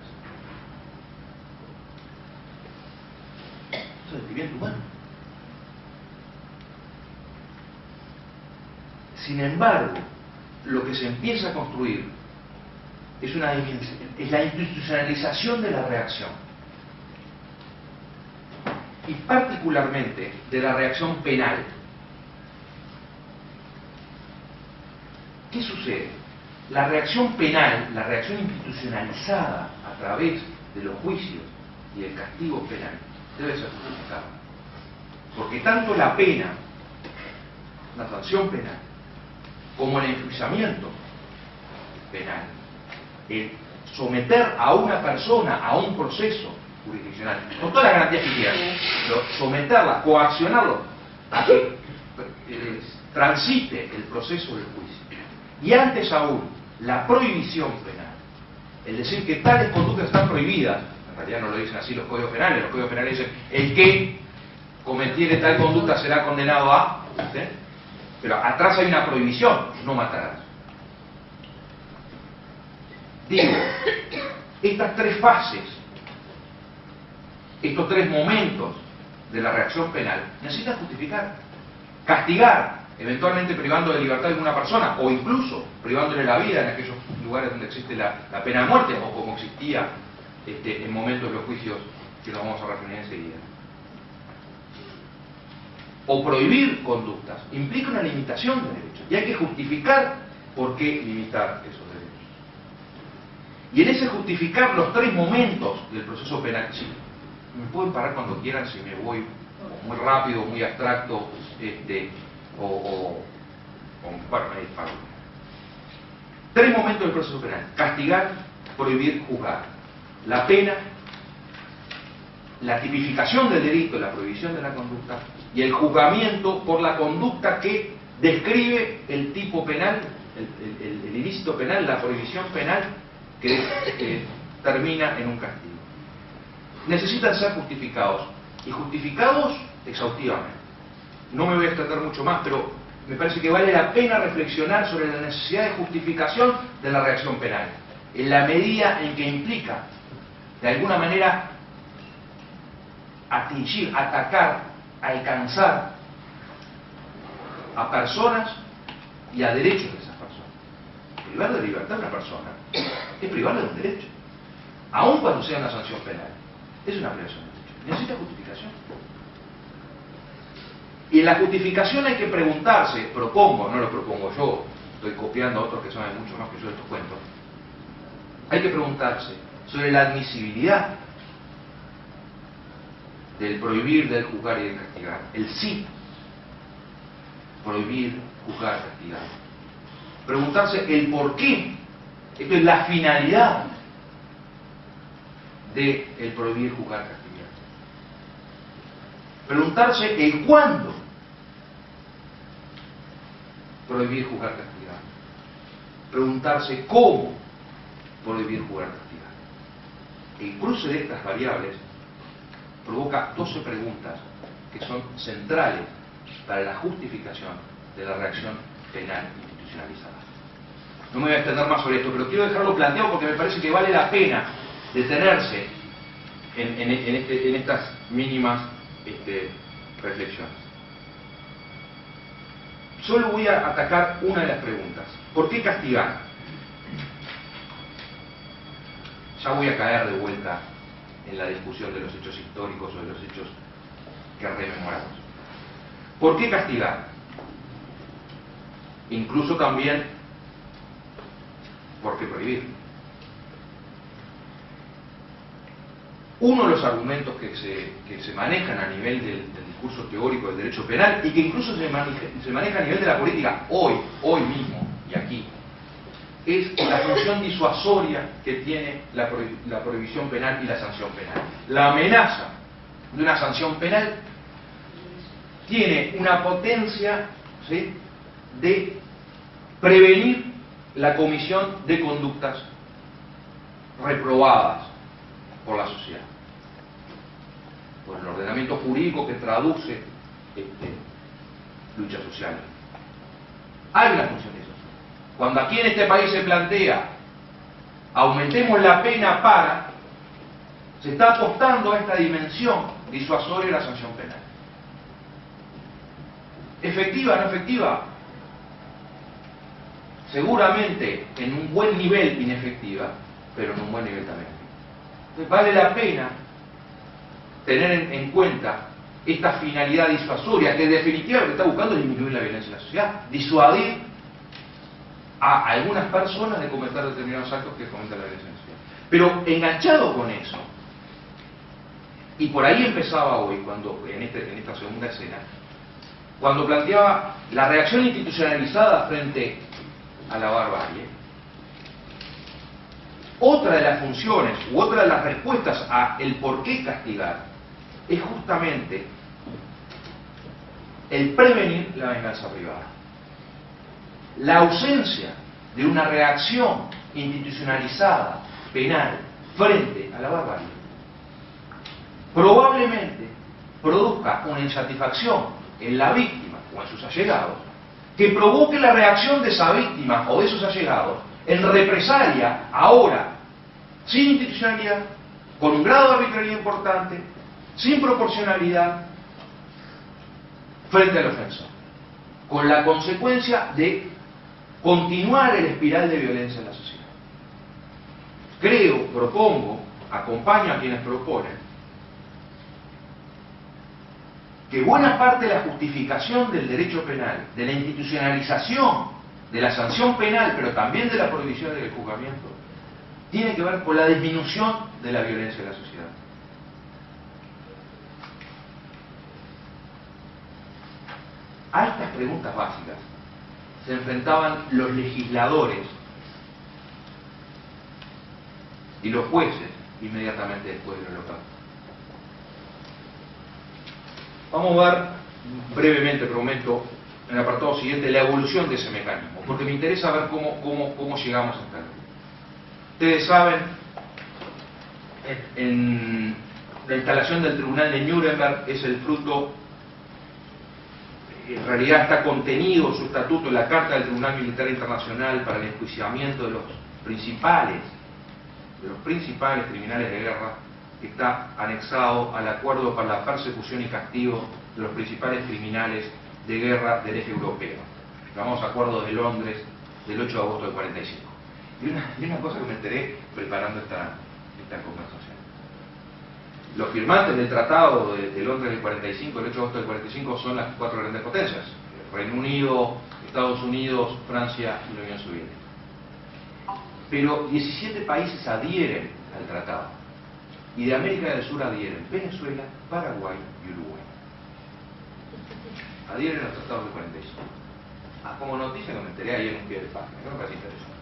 Es un sentimiento humano. Sin embargo, lo que se empieza a construir es la institucionalización de la reacción. Y particularmente de la reacción penal. ¿Qué sucede? La reacción penal, la reacción institucionalizada a través de los juicios y del castigo penal, debe ser justificada. Porque tanto la pena, la sanción penal, como el enjuiciamiento penal, el someter a una persona a un proceso jurisdiccional, con todas las garantías que quieran, someterla, coaccionarlo a que transite el proceso del juicio. Y antes aún, la prohibición penal, es decir, que tales conductas están prohibidas, en realidad no lo dicen así los códigos penales dicen, el que cometiere tal conducta será condenado a, ¿sí? Pero atrás hay una prohibición, no matarás. Digo, estas tres fases, estos tres momentos de la reacción penal, necesitan justificar, castigar, eventualmente privando de libertad de una persona, o incluso privándole la vida en aquellos lugares donde existe la pena de muerte, o como existía en momentos de los juicios que nos vamos a referir enseguida. O prohibir conductas implica una limitación de derechos y hay que justificar por qué limitar esos derechos. Y en ese justificar los tres momentos del proceso penal, sí, me pueden parar cuando quieran si me voy muy rápido, muy abstracto, bueno, me disparo. Tres momentos del proceso penal: castigar, prohibir, juzgar. La pena, la tipificación del delito, la prohibición de la conducta, y el juzgamiento por la conducta que describe el tipo penal, el ilícito penal, la prohibición penal que termina en un castigo. Necesitan ser justificados, y justificados exhaustivamente. No me voy a extender mucho más, pero me parece que vale la pena reflexionar sobre la necesidad de justificación de la reacción penal, en la medida en que implica, de alguna manera, atingir, atacar, alcanzar a personas y a derechos de esas personas. Privar de libertad a una persona es privarle de un derecho, aun cuando sea una sanción penal. Es una privación de derecho. Necesita justificación. Y en la justificación hay que preguntarse, propongo, no lo propongo yo, estoy copiando a otros que saben mucho más que yo de estos cuentos, hay que preguntarse sobre la admisibilidad del prohibir, del juzgar y del castigar. El sí, prohibir, juzgar, castigar. Preguntarse el por qué, esto es la finalidad del prohibir, juzgar, castigar. Preguntarse el cuándo, prohibir, juzgar, castigar. Preguntarse cómo, prohibir, juzgar, castigar. El cruce de estas variables provoca 12 preguntas que son centrales para la justificación de la reacción penal institucionalizada. No me voy a extender más sobre esto, pero quiero dejarlo planteado porque me parece que vale la pena detenerse en estas mínimas reflexiones. Solo voy a atacar una de las preguntas. ¿Por qué castigar? Ya voy a caer de vuelta en la discusión de los hechos históricos o de los hechos que rememoramos. ¿Por qué castigar? Incluso también, ¿por qué prohibir? Uno de los argumentos que se manejan a nivel del discurso teórico del derecho penal y que incluso se maneja a nivel de la política hoy mismo y aquí, es la función disuasoria que tiene la prohibición penal y la sanción penal. La amenaza de una sanción penal tiene una potencia, ¿sí?, de prevenir la comisión de conductas reprobadas por la sociedad, por el ordenamiento jurídico que traduce lucha social. Hay una función de eso. Cuando aquí en este país se plantea aumentemos la pena para, se está apostando a esta dimensión disuasoria de la sanción penal. ¿Efectiva o no efectiva? Seguramente en un buen nivel inefectiva, pero en un buen nivel también. Entonces vale la pena tener en cuenta esta finalidad disuasoria, que en definitiva lo que está buscando es disminuir la violencia en la sociedad, disuadir a algunas personas de cometer determinados actos que fomentan la violencia en la sociedad. Pero enganchado con eso, y por ahí empezaba hoy, cuando en esta segunda escena, cuando planteaba la reacción institucionalizada frente a la barbarie, otra de las funciones u otra de las respuestas a el por qué castigar es justamente el prevenir la venganza privada. La ausencia de una reacción institucionalizada penal frente a la barbarie probablemente produzca una insatisfacción en la víctima o en sus allegados que provoque la reacción de esa víctima o de esos allegados en represalia ahora, sin institucionalidad, con un grado de arbitrariedad importante, sin proporcionalidad, frente al ofensor, con la consecuencia de continuar el espiral de violencia en la sociedad. Creo, propongo, acompaño a quienes proponen que buena parte de la justificación del derecho penal, de la institucionalización de la sanción penal, pero también de la prohibición del juzgamiento, tiene que ver con la disminución de la violencia en la sociedad. A estas preguntas básicas se enfrentaban los legisladores y los jueces inmediatamente después del Holocausto. Vamos a ver brevemente, prometo, en el apartado siguiente, la evolución de ese mecanismo, porque me interesa ver cómo llegamos hasta aquí. Ustedes saben, en la instalación del Tribunal de Nuremberg es el fruto, en realidad está contenido en su estatuto en la Carta del Tribunal Militar Internacional para el enjuiciamiento de los principales criminales de guerra, que está anexado al acuerdo para la persecución y castigo de los principales criminales de guerra del eje europeo, el famoso acuerdo de Londres del 8 de agosto del 45. Y una cosa que me enteré preparando esta conversación. Los firmantes del Tratado de Londres del 45, el 8 de agosto del 45, son las 4 grandes potencias: Reino Unido, Estados Unidos, Francia y la Unión Soviética. Pero 17 países adhieren al tratado, y de América del Sur adhieren Venezuela, Paraguay y Uruguay. Adhieren al tratado del 45. Como noticia que me enteré ahí en un pie de página, que me parece interesante.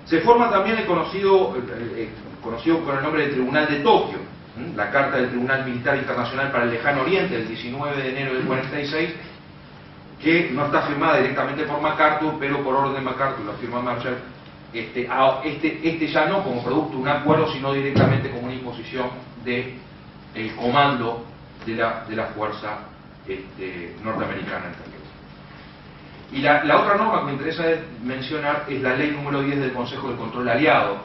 Se forma también el conocido con el nombre de Tribunal de Tokio, la Carta del Tribunal Militar Internacional para el Lejano Oriente, del 19 de enero del 46, que no está firmada directamente por MacArthur, pero por orden de MacArthur la firma Marshall. Este ya no como producto de un acuerdo, sino directamente como una imposición del comando de la fuerza norteamericana en Taiwán. Y la otra norma que me interesa mencionar es la ley número 10 del Consejo de Control Aliado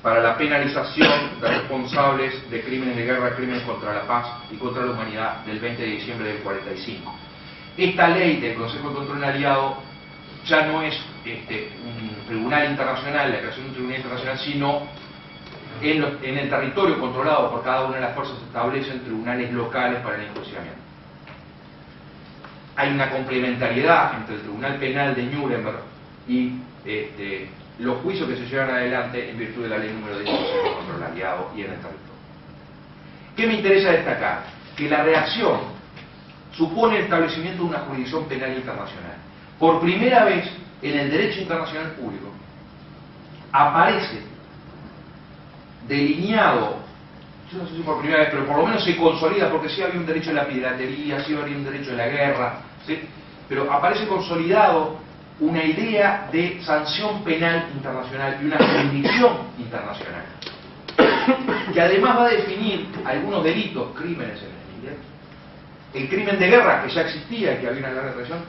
para la penalización de responsables de crímenes de guerra, crímenes contra la paz y contra la humanidad, del 20 de diciembre del 45. Esta ley del Consejo de Control Aliado ya no es un tribunal internacional, la creación de un tribunal internacional, sino en el territorio controlado por cada una de las fuerzas se establecen tribunales locales para el enjuiciamiento. Hay una complementariedad entre el Tribunal Penal de Nuremberg y los juicios que se llevan adelante en virtud de la ley número 10 del Consejo de Control Aliado y en el territorio. ¿Qué me interesa destacar? Que la reacción supone el establecimiento de una jurisdicción penal internacional. Por primera vez en el derecho internacional público aparece delineado, yo no sé si por primera vez, pero por lo menos se consolida, porque sí había un derecho de la piratería, sí había un derecho de la guerra, ¿sí? Pero aparece consolidado una idea de sanción penal internacional y una jurisdicción internacional, que además va a definir algunos delitos, crímenes en inglés, el crimen de guerra, que ya existía y que había una gran represión,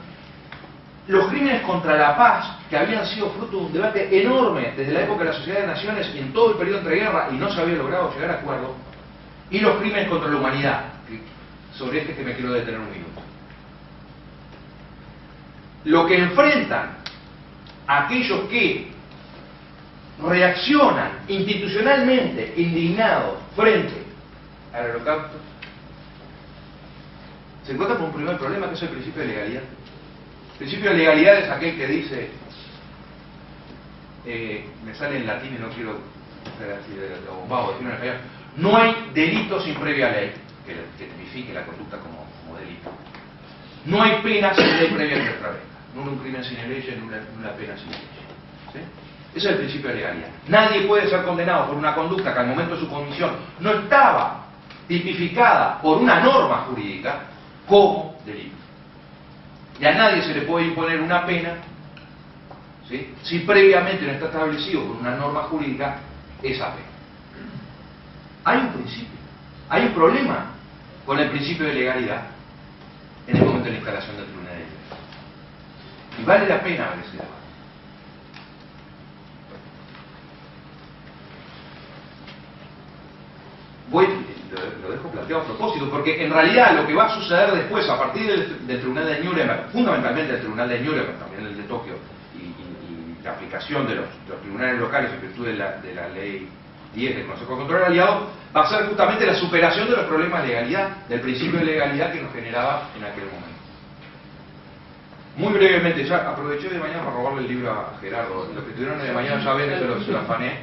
los crímenes contra la paz, que habían sido fruto de un debate enorme desde la época de la Sociedad de Naciones y en todo el periodo entre guerra, y no se había logrado llegar a acuerdo, y los crímenes contra la humanidad, sobre este que me quiero detener un minuto. Lo que enfrentan aquellos que reaccionan institucionalmente indignados frente al Holocausto, se encuentran con un primer problema, que es el principio de legalidad. El principio de legalidad es aquel que dice, me sale en latín y no quiero ser así de bombado, decirlo en español: no hay delito sin previa ley que tipifique la conducta como delito. No hay pena sin ley previa que extraventa. No un crimen sin ley, no una pena sin ley. ¿Sí? Ese es el principio de legalidad. Nadie puede ser condenado por una conducta que al momento de su comisión no estaba tipificada por una norma jurídica como delito. Y a nadie se le puede imponer una pena, ¿sí?, si previamente no está establecido por una norma jurídica esa pena. Hay un principio, hay un problema con el principio de legalidad en el momento de la instalación del tribunal de leyes. Y vale la pena ver ese debate. Lo dejo planteado a propósito, porque en realidad lo que va a suceder después, a partir del Tribunal de Nuremberg, fundamentalmente el Tribunal de Nuremberg, también el de Tokio, y la aplicación de los tribunales locales en virtud de la ley 10 del Consejo de Control Aliado, va a ser justamente la superación de los problemas de legalidad, del principio de legalidad que nos generaba en aquel momento. Muy brevemente, ya aproveché de mañana para robarle el libro a Gerardo. Los que estuvieron de mañana ya ven, eso se lo afané.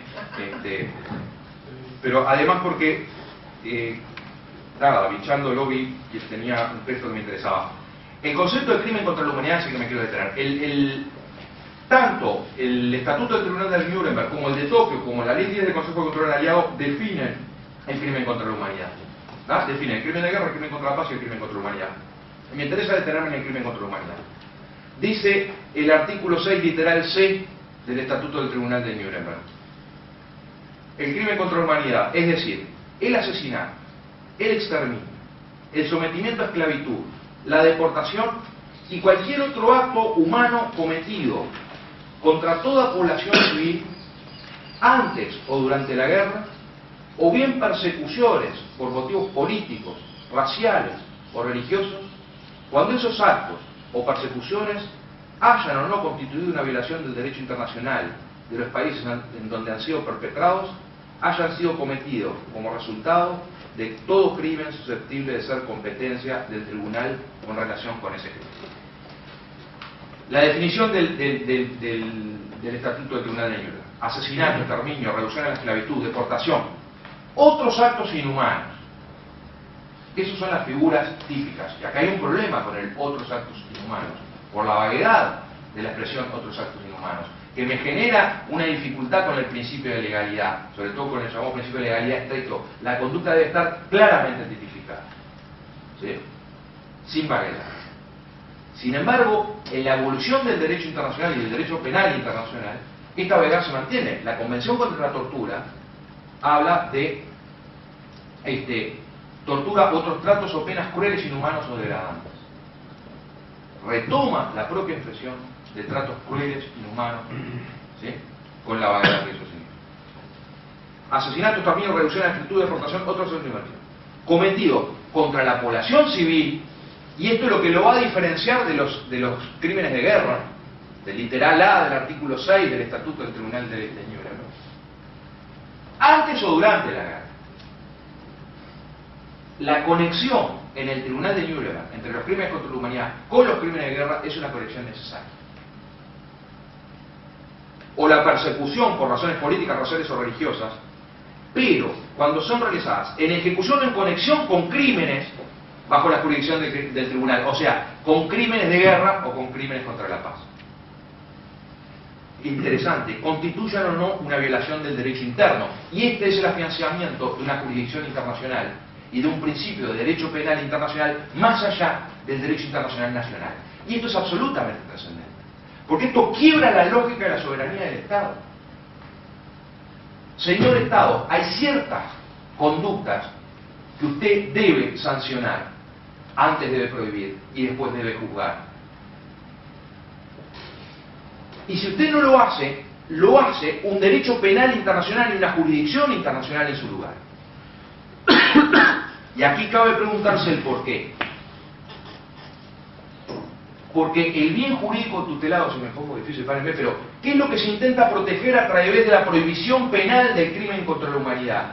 Pero además porque, nada, binchándolo vi que tenía un texto que me interesaba. El concepto de crimen contra la humanidad es el que me quiero detener. Tanto el Estatuto del Tribunal de Nuremberg como el de Tokio, como la Ley 10 del Consejo de Control Aliado, definen el crimen contra la humanidad. ¿Ah? Definen el crimen de guerra, el crimen contra la paz y el crimen contra la humanidad. Me interesa detenerme en el crimen contra la humanidad. Dice el artículo 6, literal C, del Estatuto del Tribunal de Nuremberg. El crimen contra la humanidad, es decir, el asesinato, el exterminio, el sometimiento a esclavitud, la deportación y cualquier otro acto humano cometido contra toda población civil antes o durante la guerra, o bien persecuciones por motivos políticos, raciales o religiosos, cuando esos actos o persecuciones hayan o no constituido una violación del derecho internacional de los países en donde han sido perpetrados, hayan sido cometidos como resultado de todo crimen susceptible de ser competencia del tribunal con relación con ese crimen. La definición del Estatuto del Tribunal de Nuremberg: asesinato, exterminio, reducción a la esclavitud, deportación, otros actos inhumanos. Esas son las figuras típicas. Y acá hay un problema con el otros actos inhumanos, por la vaguedad de la expresión otros actos inhumanos, que me genera una dificultad con el principio de legalidad, sobre todo con el llamado principio de legalidad estricto. La conducta debe estar claramente tipificada, ¿sí? Sin vaguedad. Sin embargo, en la evolución del derecho internacional y del derecho penal internacional, esta vaguedad se mantiene. La Convención contra la Tortura habla de tortura, otros tratos o penas crueles, inhumanos o degradantes. Retoma la propia expresión de tratos crueles, inhumanos, ¿sí? Con la vaguedad que eso significa. Asesinato, exterminio, reducción a la esclavitud, deportación, otros actos inhumanos cometidos contra la población civil, y esto es lo que lo va a diferenciar de los crímenes de guerra, del literal A del artículo 6 del Estatuto del Tribunal de Nuremberg, antes o durante la guerra. La conexión en el Tribunal de Nuremberg entre los crímenes contra la humanidad con los crímenes de guerra es una conexión necesaria. O la persecución por razones políticas, raciales o religiosas, pero cuando son realizadas en ejecución o en conexión con crímenes bajo la jurisdicción del tribunal, o sea, con crímenes de guerra o con crímenes contra la paz. Interesante, constituyan o no una violación del derecho interno, y este es el afianzamiento de una jurisdicción internacional y de un principio de derecho penal internacional más allá del derecho internacional nacional. Y esto es absolutamente trascendente, porque esto quiebra la lógica de la soberanía del Estado. Señor Estado, hay ciertas conductas que usted debe sancionar, antes debe prohibir y después debe juzgar. Y si usted no lo hace un derecho penal internacional y una jurisdicción internacional en su lugar. Y aquí cabe preguntarse el por qué. Porque el bien jurídico tutelado, si me pongo difícil, párenme, pero ¿qué es lo que se intenta proteger a través de la prohibición penal del crimen contra la humanidad?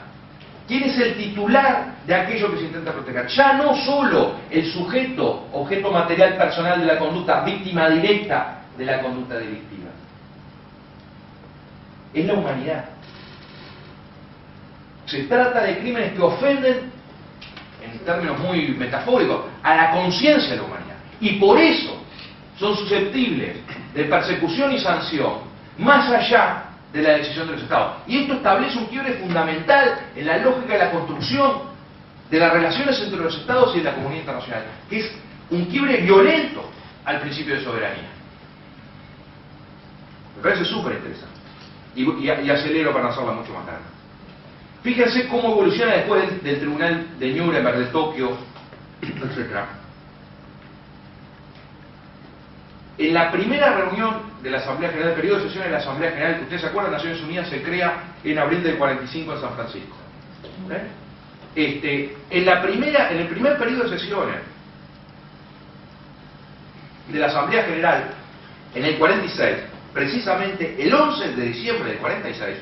¿Quién es el titular de aquello que se intenta proteger? Ya no solo el sujeto, objeto material personal de la conducta, víctima directa de la conducta delictiva. Es la humanidad. Se trata de crímenes que ofenden, en términos muy metafóricos, a la conciencia de la humanidad. Y por eso son susceptibles de persecución y sanción, más allá de la decisión de los Estados. Y esto establece un quiebre fundamental en la lógica de la construcción de las relaciones entre los Estados y la comunidad internacional, que es un quiebre violento al principio de soberanía. Me parece súper interesante. Y acelero para hacerla mucho más larga. Fíjense cómo evoluciona después del Tribunal de Nuremberg, de Tokio, etc. En la primera reunión de la Asamblea General, el periodo de sesiones de la Asamblea General, que ustedes se acuerdan, Naciones Unidas se crea en abril del 45 en San Francisco. En el primer periodo de sesiones de la Asamblea General, en el 46, precisamente el 11 de diciembre del 46,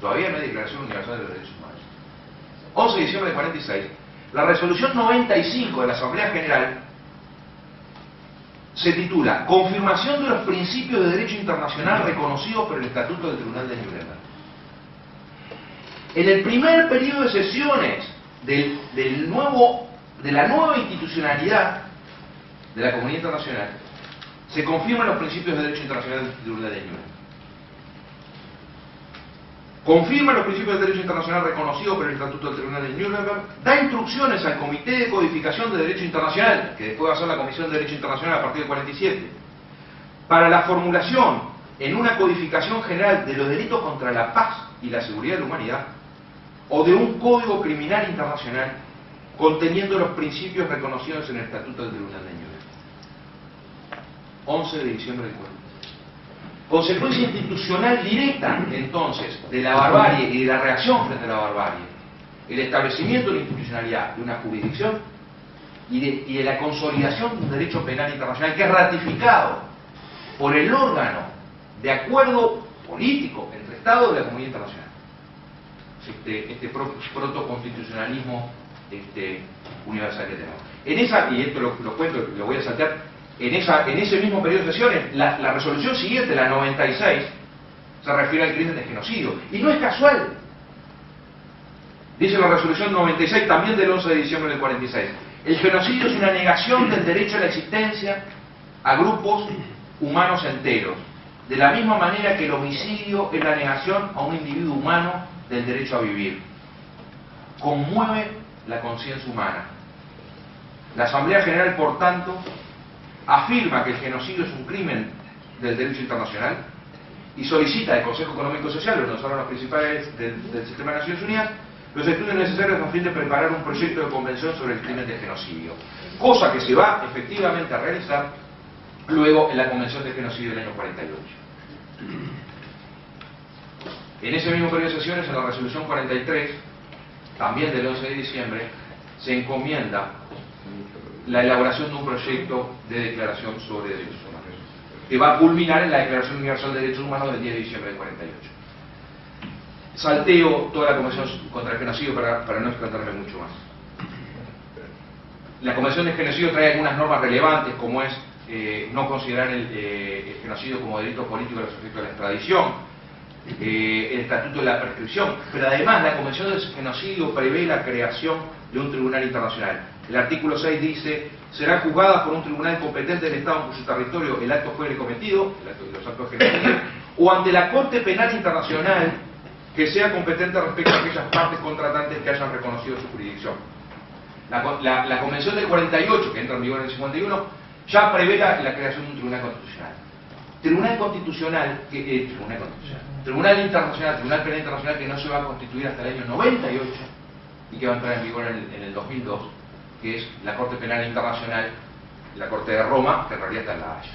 Todavía no hay Declaración Universal de los Derechos Humanos. 11 de diciembre de 46, la resolución 95 de la Asamblea General se titula Confirmación de los principios de derecho internacional reconocidos por el Estatuto del Tribunal de Nuremberg. En el primer periodo de sesiones de la nueva institucionalidad de la comunidad internacional, se confirman los principios de derecho internacional del Tribunal de Nuremberg. Confirma los principios de derecho internacional reconocidos por el Estatuto del Tribunal de Nuremberg, da instrucciones al Comité de Codificación de Derecho Internacional, que después va a ser la Comisión de Derecho Internacional a partir del 47, para la formulación en una codificación general de los delitos contra la paz y la seguridad de la humanidad, o de un código criminal internacional conteniendo los principios reconocidos en el Estatuto del Tribunal de Nuremberg. 11 de diciembre del 40. Consecuencia institucional directa, entonces, de la barbarie y de la reacción frente a la barbarie, el establecimiento de la institucionalidad de una jurisdicción y de la consolidación de un derecho penal internacional que es ratificado por el órgano de acuerdo político entre Estados de la comunidad internacional. Este protoconstitucionalismo universal que tenemos. En esa, y esto lo cuento, lo voy a saltear, en ese mismo periodo de sesiones, la resolución siguiente, la 96, se refiere al crimen de genocidio. Y no es casual. Dice la resolución 96, también del 11 de diciembre del 46. El genocidio es una negación del derecho a la existencia a grupos humanos enteros. De la misma manera que el homicidio es la negación a un individuo humano del derecho a vivir. Conmueve la conciencia humana. La Asamblea General, por tanto, afirma que el genocidio es un crimen del derecho internacional y solicita al Consejo Económico y Social, uno de los órganos principales del sistema de Naciones Unidas, los estudios necesarios a fin de preparar un proyecto de convención sobre el crimen de genocidio, cosa que se va efectivamente a realizar luego en la Convención de Genocidio del año 48. En ese mismo periodo de sesiones, en la resolución 43, también del 11 de diciembre, se encomienda la elaboración de un proyecto de declaración sobre derechos humanos, que va a culminar en la Declaración Universal de Derechos Humanos del 10 de diciembre del 48. Salteo toda la Convención contra el Genocidio para no extenderme mucho más. La Convención de Genocidio trae algunas normas relevantes, como es no considerar el genocidio como delito político a los efectos de la extradición, el Estatuto de la Prescripción, pero además la Convención del Genocidio prevé la creación de un tribunal internacional. El artículo 6 dice: será juzgada por un tribunal competente del Estado en cuyo territorio el acto fuere cometido, los actos de genocidio, o ante la Corte Penal Internacional que sea competente respecto a aquellas partes contratantes que hayan reconocido su jurisdicción. La Convención del 48, que entra en vigor en el 51, ya prevé la creación de un tribunal constitucional. Tribunal internacional, Tribunal Penal Internacional, que no se va a constituir hasta el año 98 y que va a entrar en vigor en el 2002, que es la Corte Penal Internacional, la Corte de Roma, que en realidad está en La Haya.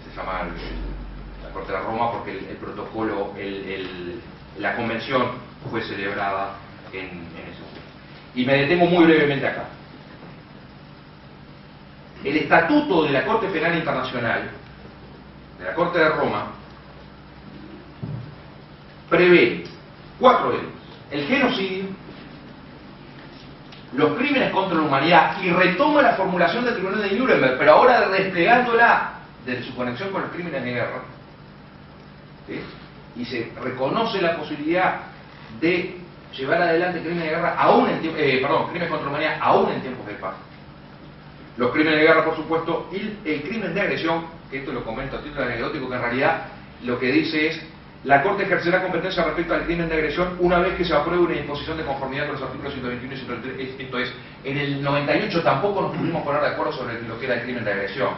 Se llama la Corte de Roma porque el protocolo, la convención fue celebrada en ese momento. Y me detengo muy brevemente acá. El Estatuto de la Corte Penal Internacional, de la Corte de Roma, prevé 4 delitos: el genocidio, los crímenes contra la humanidad, y retoma la formulación del Tribunal de Nuremberg, pero ahora desplegándola de su conexión con los crímenes de guerra, ¿sí? Y se reconoce la posibilidad de llevar adelante crímenes de guerra aún en crímenes contra la humanidad aún en tiempos de paz. Los crímenes de guerra, por supuesto, y el crimen de agresión, que esto lo comento a título anecdótico, que en realidad lo que dice es: la Corte ejercerá competencia respecto al crimen de agresión una vez que se apruebe una disposición de conformidad con los artículos 121 y 123. Esto es, en el 98 tampoco nos pudimos poner de acuerdo sobre lo que era el crimen de agresión.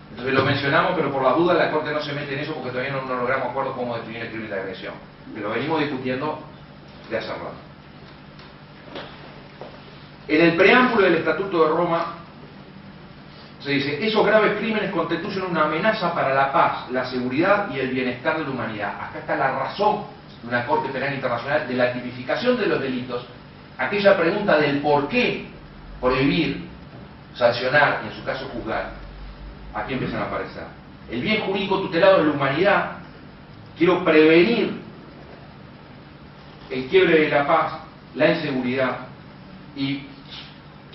Entonces lo mencionamos, pero por las dudas la Corte no se mete en eso porque todavía no logramos acuerdo cómo definir el crimen de agresión. Pero venimos discutiendo de hace rato. En el preámbulo del Estatuto de Roma se dice: esos graves crímenes constituyen una amenaza para la paz, la seguridad y el bienestar de la humanidad. Acá está la razón de una Corte Penal Internacional de la tipificación de los delitos, aquella pregunta del por qué prohibir, sancionar y en su caso juzgar. Aquí empiezan a aparecer. El bien jurídico tutelado de la humanidad, quiero prevenir el quiebre de la paz, la inseguridad y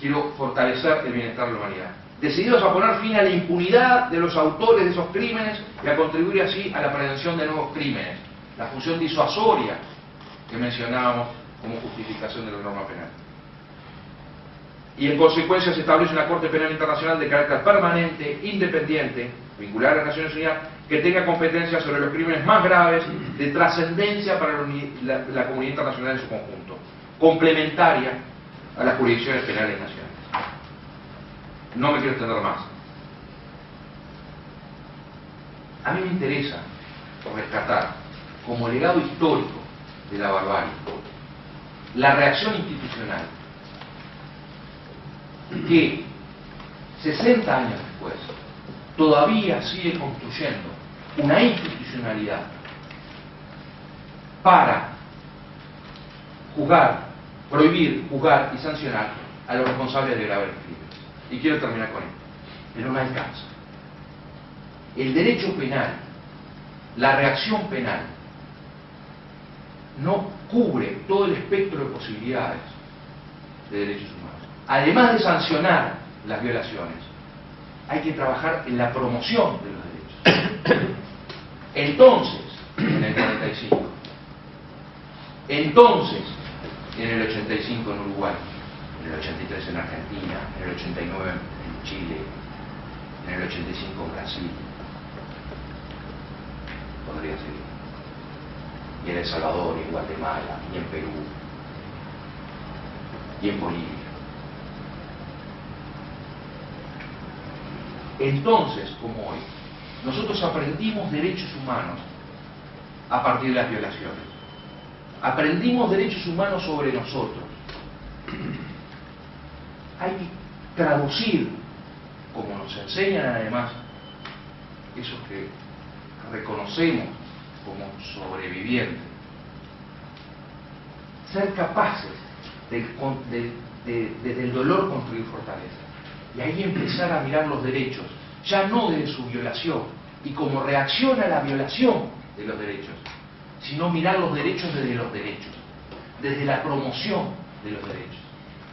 quiero fortalecer el bienestar de la humanidad. Decididos a poner fin a la impunidad de los autores de esos crímenes y a contribuir así a la prevención de nuevos crímenes. La función disuasoria que mencionábamos como justificación de la norma penal. Y en consecuencia se establece una Corte Penal Internacional de carácter permanente, independiente, vinculada a las Naciones Unidas, que tenga competencia sobre los crímenes más graves de trascendencia para la comunidad internacional en su conjunto, complementaria a las jurisdicciones penales nacionales. No me quiero extender más. A mí me interesa rescatar como legado histórico de la barbarie la reacción institucional que 60 años después todavía sigue construyendo una institucionalidad para juzgar, prohibir, juzgar y sancionar a los responsables de graves crímenes. Y quiero terminar con esto, pero no alcanza. El derecho penal, la reacción penal, no cubre todo el espectro de posibilidades de derechos humanos. Además de sancionar las violaciones, hay que trabajar en la promoción de los derechos. Entonces, en el 45, entonces, en el 85 en Uruguay, en el 83 en Argentina, en el 89 en Chile, en el 85 en Brasil, podría seguir, y en El Salvador, y en Guatemala, y en Perú, y en Bolivia. Entonces, como hoy, nosotros aprendimos derechos humanos a partir de las violaciones. Aprendimos derechos humanos sobre nosotros. Hay que traducir, como nos enseñan además esos que reconocemos como sobrevivientes, ser capaces desde el dolor construir fortaleza. Y ahí empezar a mirar los derechos, ya no desde su violación y como reacción a la violación de los derechos, sino mirar los derechos desde los derechos, desde la promoción de los derechos.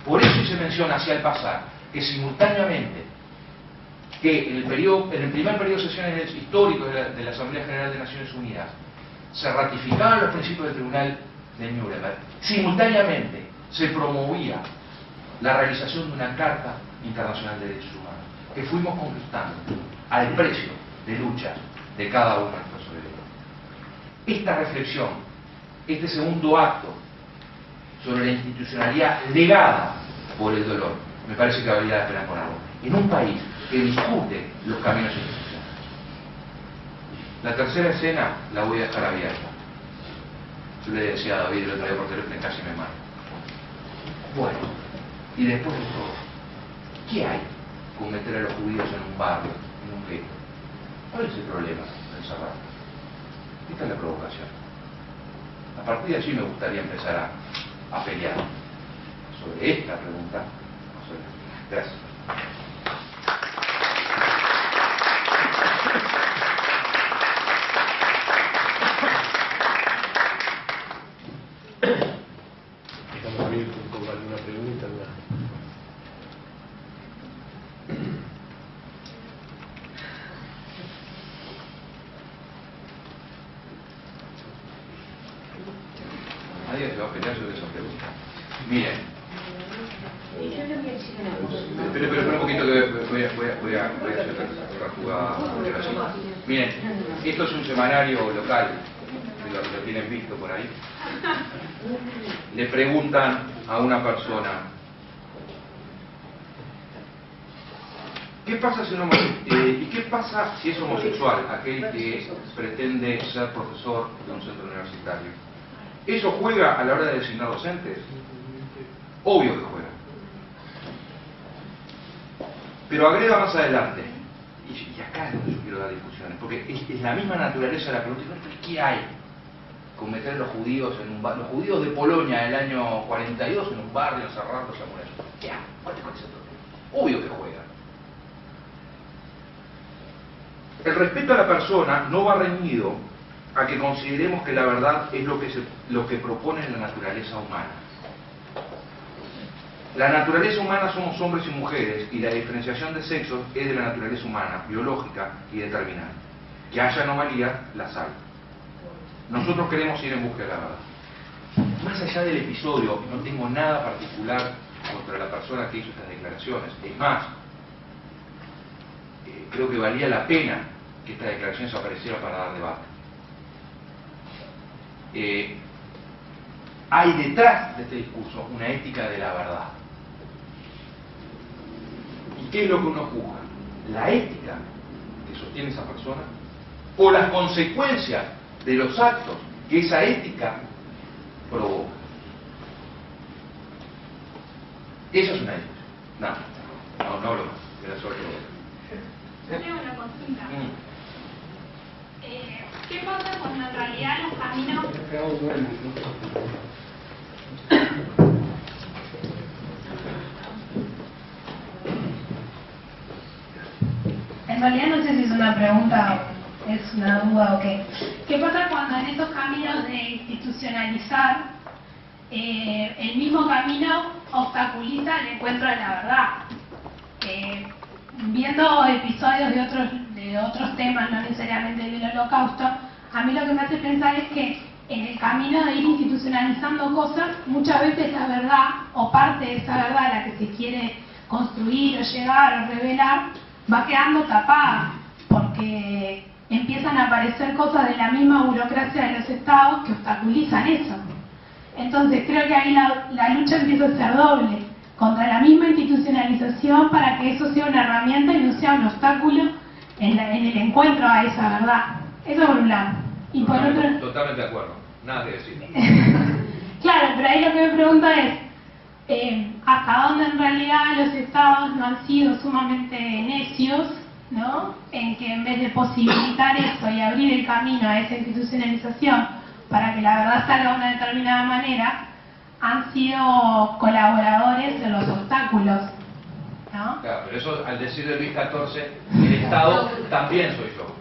Por eso se menciona hacia el pasar que simultáneamente que en el primer periodo de sesiones históricos de la Asamblea General de Naciones Unidas se ratificaban los principios del Tribunal de Nuremberg, simultáneamente se promovía la realización de una Carta Internacional de Derechos Humanos, que fuimos conquistando al precio de lucha de cada uno de nuestros soberanos. Esta reflexión, este segundo acto sobre la institucionalidad legada por el dolor, me parece que valía la pena ponerlo en un país que discute los caminos institucionales. La tercera escena la voy a dejar abierta. Yo le decía a David el otro día por teléfono y casi me mato. Bueno, y después de todo, ¿qué hay con meter a los judíos en un barrio, en un gueto? ¿Cuál es el problema de encerrarlos? Esta es la provocación. A partir de allí me gustaría empezar a pelear sobre esta pregunta. Gracias. Estamos abiertos con alguna pregunta. Nadie se va a pelear sobre esa pregunta. Miren. Pero un poquito que voy a hacer otra jugada. Miren, esto es un semanario local, que lo tienen visto por ahí. Le preguntan a una persona, ¿qué pasa si ¿y qué pasa si es homosexual, aquel que pretende ser profesor de un centro universitario? ¿Eso juega a la hora de designar docentes? Obvio que juega. Pero agrega más adelante, y acá es donde yo quiero dar discusiones, porque es la misma naturaleza de la pregunta. ¿Qué hay con meter a los judíos en un barrio? Los judíos de Polonia del año 42 en un barrio encerrados a morir. ¿Qué hay? ¿Cuál es ese problema? Obvio que juega. El respeto a la persona no va reñido a que consideremos que la verdad es lo que propone la naturaleza humana. La naturaleza humana somos hombres y mujeres, y la diferenciación de sexos es de la naturaleza humana, biológica y determinada. Que haya anomalías, las hay. Nosotros queremos ir en busca de la verdad. Más allá del episodio, no tengo nada particular contra la persona que hizo estas declaraciones. Es más, creo que valía la pena que estas declaraciones aparecieran para dar debate. Hay detrás de este discurso una ética de la verdad. ¿Y qué es lo que uno juzga? ¿La ética que sostiene esa persona? ¿O las consecuencias de los actos que esa ética provoca? Eso es una ética. No hablo más. Era solo Tengo una consulta. ¿Qué pasa cuando en realidad los caminos... En realidad no sé si es una pregunta o es una duda o qué. ¿Qué pasa cuando en estos caminos de institucionalizar el mismo camino obstaculiza el encuentro de la verdad? Viendo episodios de otros temas, no necesariamente del Holocausto, a mí lo que me hace pensar es que en el camino de ir institucionalizando cosas, muchas veces la verdad, o parte de esa verdad a la que se quiere construir o llegar o revelar, va quedando tapada, porque empiezan a aparecer cosas de la misma burocracia de los estados que obstaculizan eso. Entonces creo que ahí la lucha empieza a ser doble, contra la misma institucionalización para que eso sea una herramienta y no sea un obstáculo en el encuentro a esa verdad. Eso por un lado. Y por otro... Totalmente de acuerdo, nada que decir. Claro, pero ahí lo que me pregunto es, hasta dónde en realidad los estados no han sido sumamente necios, ¿no? En que en vez de posibilitar eso y abrir el camino a esa institucionalización para que la verdad salga de una determinada manera, han sido colaboradores de los obstáculos, ¿no? Claro, pero eso al decir de Luis XIV, el Estado también soy yo.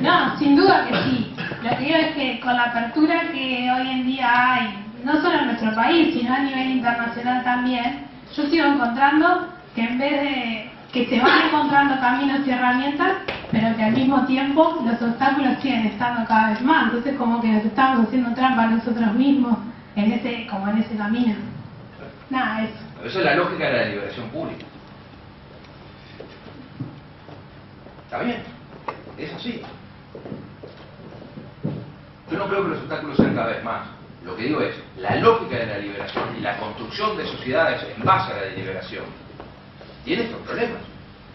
No, sin duda que sí. Lo que digo es que con la apertura que hoy en día hay, no solo en nuestro país, sino a nivel internacional también, yo sigo encontrando que en vez de que se van encontrando caminos y herramientas, pero que al mismo tiempo los obstáculos siguen estando cada vez más. Entonces como que nos estamos haciendo trampa nosotros mismos en ese camino. Nada, eso. Esa es la lógica de la liberación pública. ¿Está bien? Es así. Yo no creo que los obstáculos sean cada vez más. Lo que digo es, la lógica de la liberación y la construcción de sociedades en base a la liberación tiene estos problemas.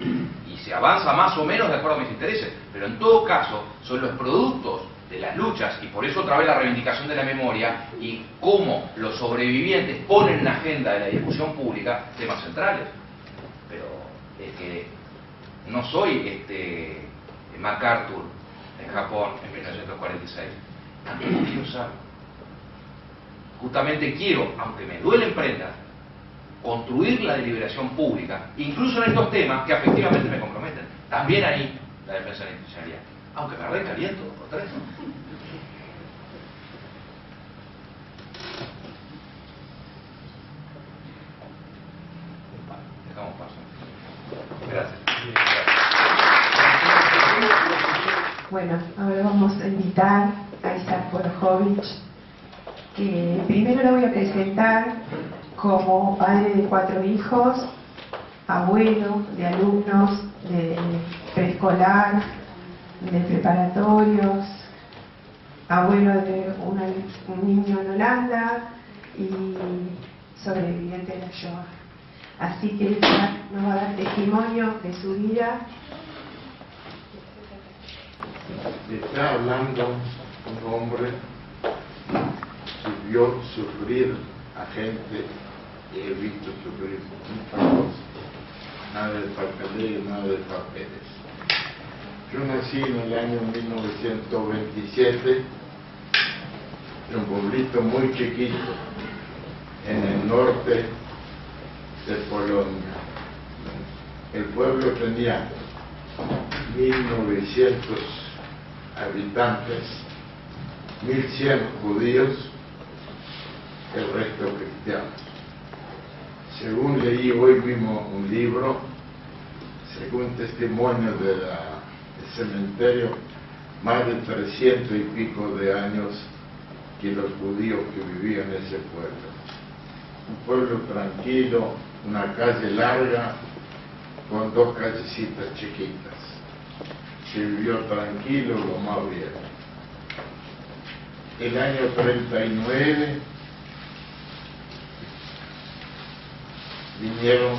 Y se avanza más o menos de acuerdo a mis intereses, pero en todo caso son los productos de las luchas, y por eso otra vez la reivindicación de la memoria y cómo los sobrevivientes ponen en la agenda de la discusión pública temas centrales. Pero es que no soy MacArthur en Japón en 1946. Tampoco quiero usarlo. Justamente quiero, aunque me duelen prendas, construir la deliberación pública, incluso en estos temas que afectivamente me comprometen. También ahí la defensa de la institucionalidad. Aunque me recaliento por tres. Dejamos paso. Gracias. Bueno, ahora vamos a invitar a Isaac Borojovich, que primero lo voy a presentar como padre de 4 hijos, abuelo de alumnos de preescolar, de preparatorios, abuelo de un niño en Holanda y sobreviviente de la Shoah. Así que Isaac nos va a dar testimonio de su vida. Está hablando un hombre que vio sufrir a gente y he visto sufrir muchas cosas. Nada de papeleo, nada de papeles. Yo nací en el año 1927 en un pueblito muy chiquito en el norte de Polonia. El pueblo tenía 1900 habitantes, 1.100 judíos, el resto cristianos. Según leí hoy mismo un libro, según testimonio del cementerio, más de 300 y pico de años que los judíos que vivían en ese pueblo. Un pueblo tranquilo, una calle larga, con 2 callecitas chiquitas. Se vivió tranquilo, lo más bien. El año 39 vinieron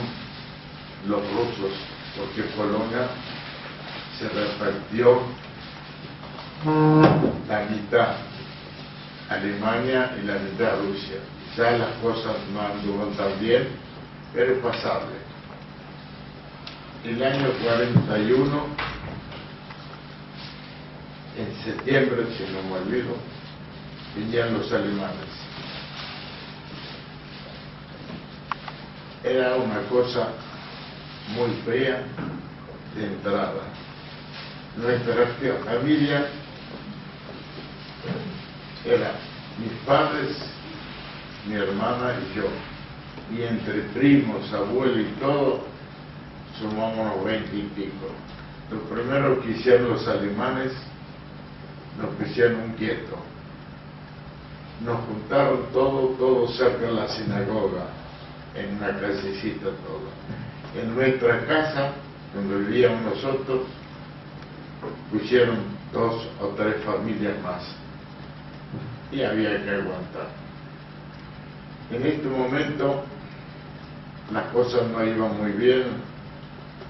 los rusos, porque Polonia se repartió la mitad Alemania y la mitad Rusia. Ya las cosas no anduvan tan bien, pero es pasable. El año 41, en septiembre, si no me olvido, vinieron los alemanes. Era una cosa muy fea de entrada. Nuestra familia era mis padres, mi hermana y yo. Y entre primos, abuelos y todo, sumamos 20 y pico. Lo primero que hicieron los alemanes, nos pusieron un gueto. Nos juntaron todo cerca de la sinagoga, en una callecita todo. En nuestra casa, donde vivíamos nosotros, pusieron 2 o 3 familias más. Y había que aguantar. En este momento, las cosas no iban muy bien,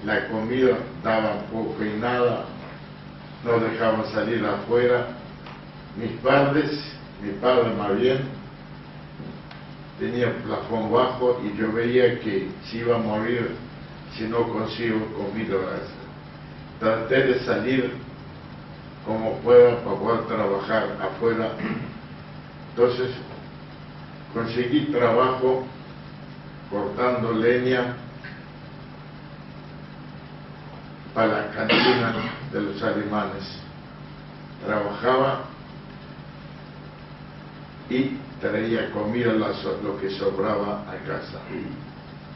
la comida daba poco y nada, no dejaban salir afuera. Mis padres, mi padre más bien, tenía plafón bajo y yo veía que se iba a morir si no consigo comida. Traté de salir como pueda para poder trabajar afuera. Entonces conseguí trabajo cortando leña para la cantina de los alemanes. Trabajaba y traía comida, lo que sobraba a casa.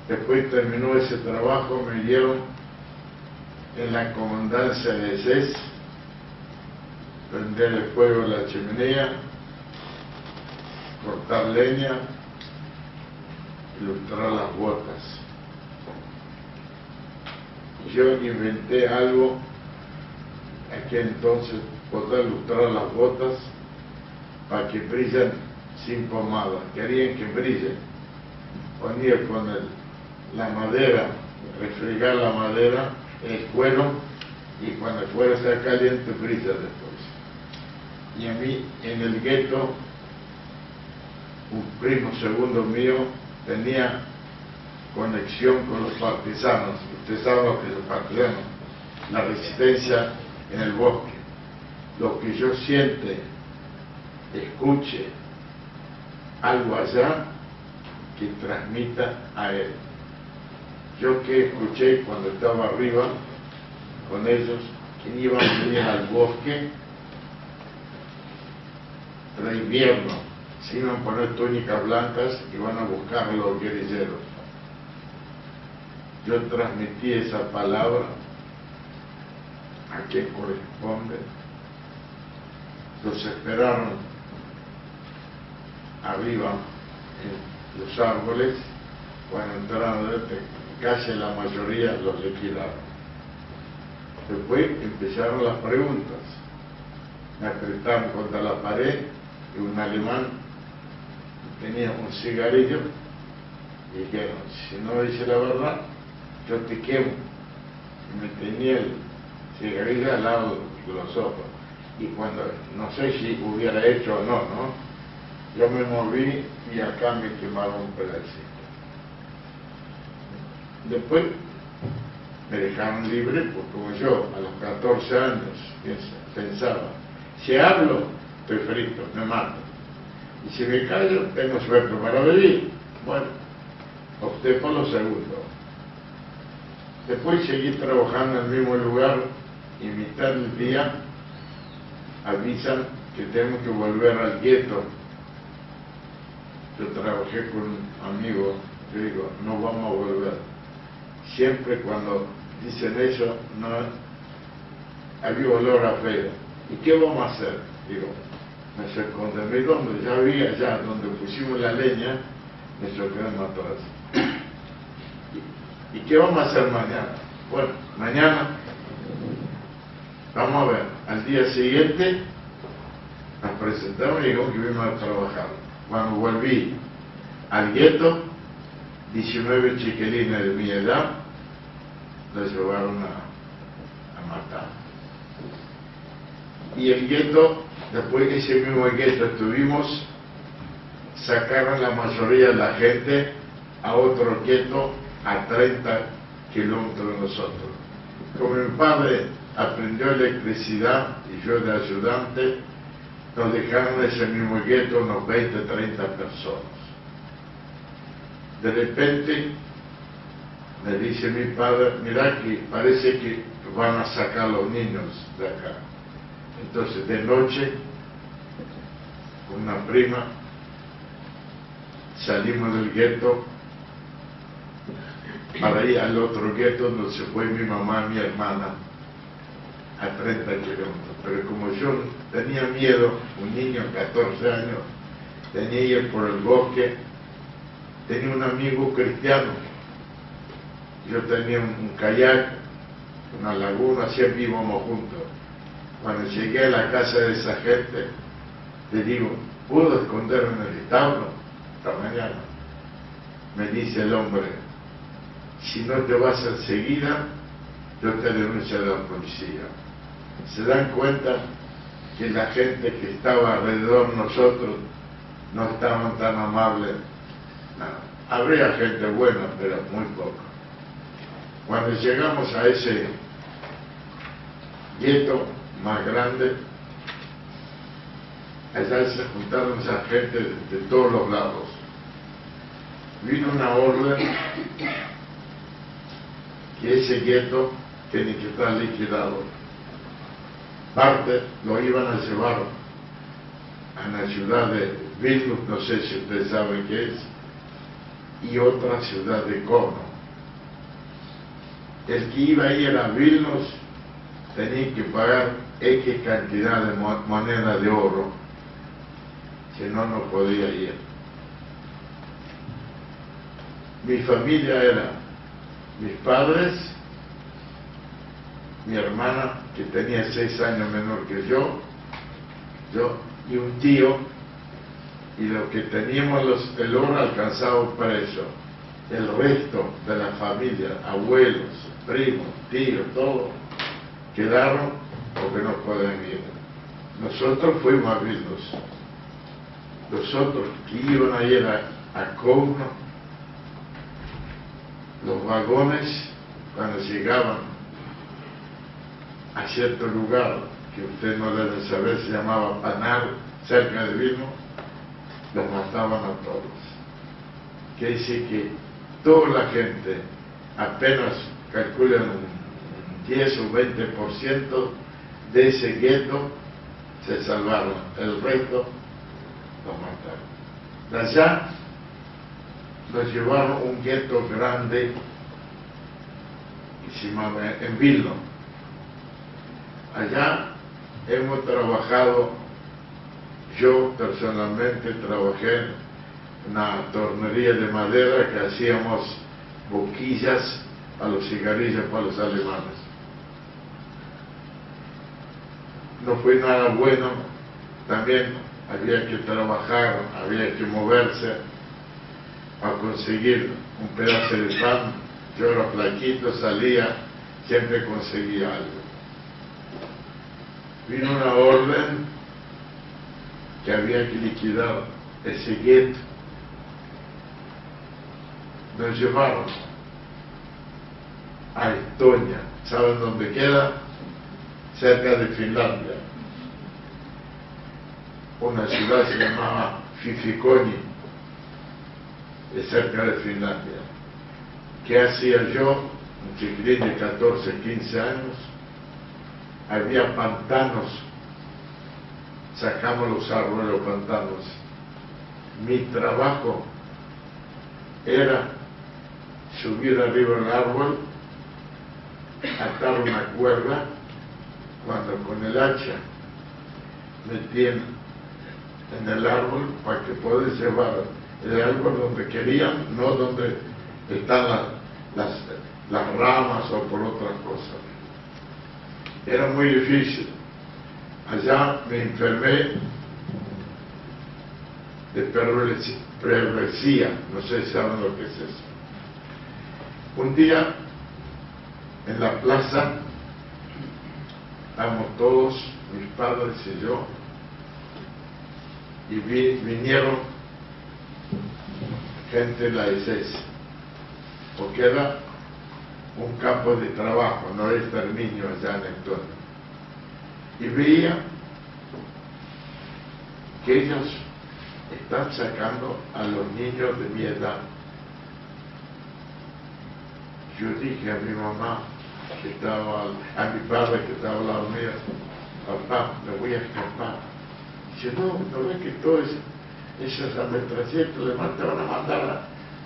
Después terminó ese trabajo, me dieron en la comandancia de SS, prender el fuego en la chimenea, cortar leña, ilustrar las botas. Yo inventé algo aquí entonces, poder ilustrar las botas para que brillen sin pomada. Querían que brillen. Ponía con la madera, refregar la madera, el cuero, y cuando el cuero sea caliente brilla después. Y a mí en el gueto, un primo segundo mío tenía conexión con los partisanos. Ustedes saben lo que es los partisanos, la resistencia en el bosque. Lo que yo siente, escuche algo allá, que transmita a él. Yo que escuché cuando estaba arriba con ellos, que iban a venir al bosque, pero invierno, se iban a poner túnicas blancas y van a buscar a los guerrilleros. Yo transmití esa palabra a quien corresponde. Los esperaron arriba en los árboles. Cuando entraron, casi la mayoría los liquidaron. Después empezaron las preguntas. Me apretaron contra la pared y un alemán tenía un cigarrillo y dijeron, si no dice la verdad, yo te quemo. Y me tenía el cigarrillo al lado de los ojos. Y cuando, no sé si hubiera hecho o no, yo me moví y acá me quemaron un pedacito. Después me dejaron libre, porque como yo a los 14 años pensaba, si hablo, estoy frito, me mato. Y si me callo, tengo suerte para vivir. Bueno, opté por lo segundo. Después seguí trabajando en el mismo lugar y mitad del día avisan que tenemos que volver al gueto. Yo trabajé con un amigo, yo digo, no vamos a volver. Siempre cuando dicen eso, no había olor a feo. ¿Y qué vamos a hacer? Digo, nos escondemos donde ya había, allá donde pusimos la leña, nos quedamos atrás. ¿Y qué vamos a hacer mañana? Bueno, mañana vamos a ver, al día siguiente nos presentamos y digo que vimos a trabajar. Cuando volví al gueto, 19 chiquilines de mi edad los llevaron a matar. Y el gueto, después de ese mismo gueto estuvimos, sacaron la mayoría de la gente a otro gueto a 30 kilómetros de nosotros. Como mi padre aprendió electricidad y yo de ayudante, nos dejaron en ese mismo gueto unos 20, 30 personas. De repente me dice mi padre, mira que parece que van a sacar los niños de acá. Entonces de noche, con una prima, salimos del gueto para ir al otro gueto donde se fue mi mamá y mi hermana, a 30 kilómetros. Pero como yo tenía miedo, un niño de 14 años, tenía que ir por el bosque, tenía un amigo cristiano, yo tenía un kayak, una laguna, siempre íbamos juntos. Cuando llegué a la casa de esa gente, le digo, ¿puedo esconderme en el establo? Esta mañana. Me dice el hombre, si no te vas enseguida, yo te denuncio a la policía. Se dan cuenta que la gente que estaba alrededor de nosotros no estaban tan amables. No, habría gente buena, pero muy poca. Cuando llegamos a ese gueto más grande, allá se juntaron esa gente de todos los lados. Vino una orden que ese gueto tiene que estar liquidado. Parte lo iban a llevar a la ciudad de Vilnius, no sé si ustedes saben qué es, y otra ciudad de Kono. El que iba a ir a Vilnius tenía que pagar X cantidad de moneda de oro, que no podía ir. Mi familia era mis padres, mi hermana, que tenía 6 años menor que yo y un tío, y lo que teníamos el oro alcanzado para eso. El resto de la familia, abuelos, primos, tíos, todos, quedaron porque no pueden ir. Nosotros fuimos a Vilnius. Los otros que iban a ir a Kovno, los vagones, cuando llegaban a cierto lugar que usted no debe saber, se llamaba Panar, cerca de Vilnius, los mataban a todos. Quiere decir que toda la gente, apenas calculan un 10 o 20% de ese gueto, se salvaron. El resto los mataron. De allá los llevaron a un gueto grande que se llamaba en Vilnius. Allá hemos trabajado, yo personalmente trabajé en una tornería de madera que hacíamos boquillas a los cigarrillos para los alemanes. No fue nada bueno, también había que trabajar, había que moverse para conseguir un pedazo de pan. Yo era flaquito, salía, siempre conseguía algo. Vino una orden que había que liquidar ese gueto. Nos llevaron a Estonia. ¿Saben dónde queda? Cerca de Finlandia. Una ciudad se llamaba Fifikoni, cerca de Finlandia. ¿Qué hacía yo? Un chiquilín de 14, 15 años. Había pantanos sacamos los árboles, los pantanos. Mi trabajo era subir arriba del árbol, atar una cuerda, cuando con el hacha metían en el árbol para que pueda llevar el árbol donde querían, no donde están las ramas o por otras cosas. Era muy difícil. Allá me enfermé de pleuresía, no sé si saben lo que es eso. Un día en la plaza, estábamos todos, mis padres y yo, y vinieron gente de la SS, porque era un campo de trabajo, no era exterminio allá en el entorno. Y veía que ellos están sacando a los niños de mi edad. Yo dije a mi mamá, a mi padre que estaba al lado mío, papá, me voy a escapar. Dice, no ves que todas esas ametralladoras te van a mandar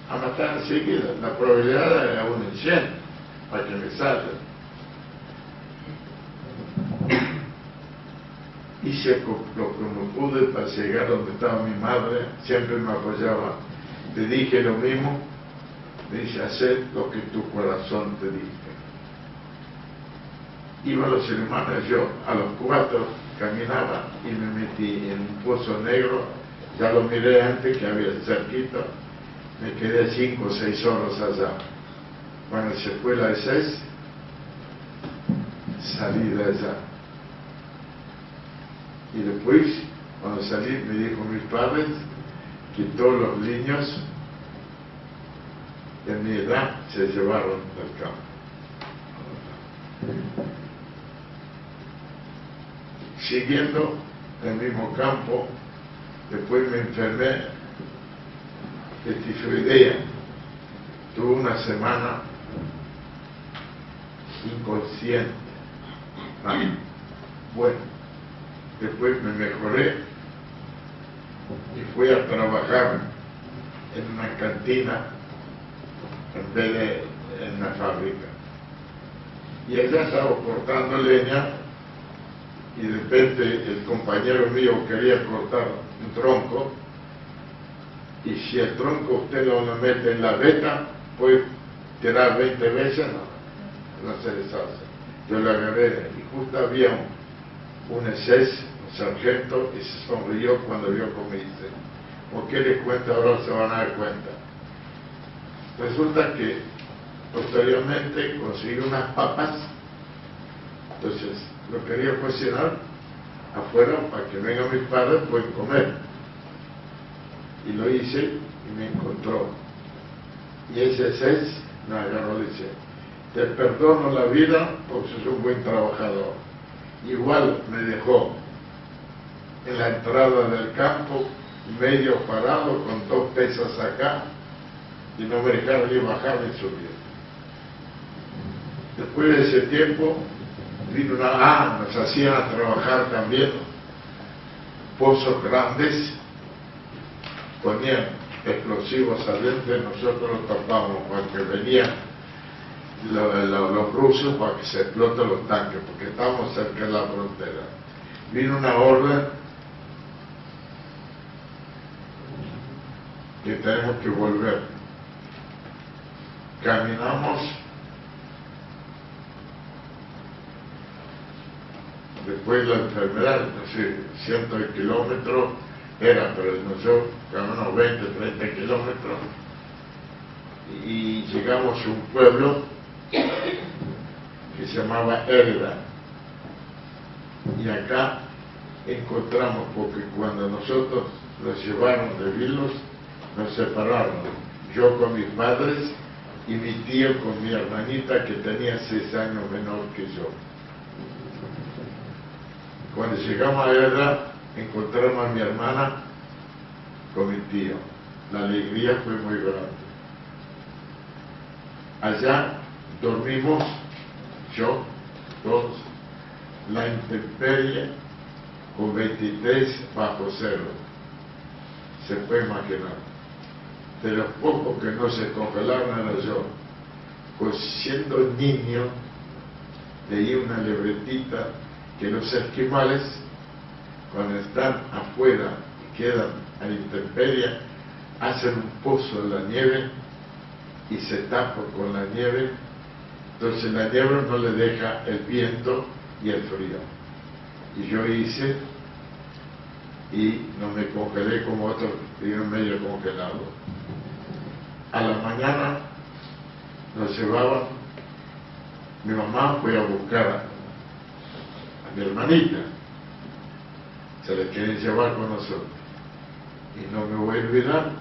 a matar enseguida. La probabilidad era un incendio para que me salgan. Hice lo que me pude para llegar donde estaba mi madre, siempre me apoyaba. Le dije lo mismo, me dice, haz lo que tu corazón te dicte. Iban los hermanos, yo a los 4 caminaba y me metí en un pozo negro, ya lo miré antes que había cerquita, me quedé 5 o 6 horas allá. Cuando se fue la SS, salí de allá. Y después, cuando salí, me dijo mis padres que todos los niños de mi edad se llevaron del campo. Siguiendo el mismo campo, después me enfermé de tifoidea. Tuve una semana inconsciente. Bueno, después me mejoré y fui a trabajar en una cantina en vez de en una fábrica. Y allá estaba cortando leña y de repente el compañero mío quería cortar un tronco, y si el tronco usted lo mete en la veta, puede tirar 20 veces, no se deshace. Yo lo agarré y justo había un SS, un sargento, y se sonrió cuando vio cómo hice. ¿Por qué les cuento ahora? Se van a dar cuenta. Resulta que posteriormente conseguí unas papas, entonces lo quería cocinar afuera para que vengan mis padres, pueden comer. Y lo hice y me encontró. Y ese SS me agarró y dice, te perdono la vida porque sos un buen trabajador. Igual me dejó en la entrada del campo, medio parado, con 2 pesas acá, y no me dejaron ni bajar ni subir. Después de ese tiempo, vino nos hacían a trabajar también pozos grandes, ponían explosivos adentro y nosotros los tapábamos porque venían los rusos para que se exploten los tanques, porque estábamos cerca de la frontera. Vino una orden que tenemos que volver. Caminamos después de la enfermedad, no sé, cientos de kilómetros era, pero nosotros caminamos 20, 30 kilómetros y llegamos a un pueblo que se llamaba Elda. Y acá encontramos, porque cuando nosotros nos llevaron de Vilos, nos separaron. Yo con mis padres y mi tío con mi hermanita que tenía 6 años menor que yo. Cuando llegamos a Elda, encontramos a mi hermana con mi tío. La alegría fue muy grande. Allá dormimos, yo, todos, la intemperie, con 23 bajo cero. Se puede imaginar. De los pocos que no se congelaron era yo. Pues siendo niño, leí una libretita que los esquimales, cuando están afuera y quedan a la intemperie, hacen un pozo en la nieve y se tapan con la nieve. Entonces la nieve no le deja el viento y el frío. Y yo hice, y no me congelé como otros, digo medio congelado. A la mañana nos llevaban, mi mamá fue a buscar a mi hermanita, se la quieren llevar con nosotros. Y no me voy a olvidar,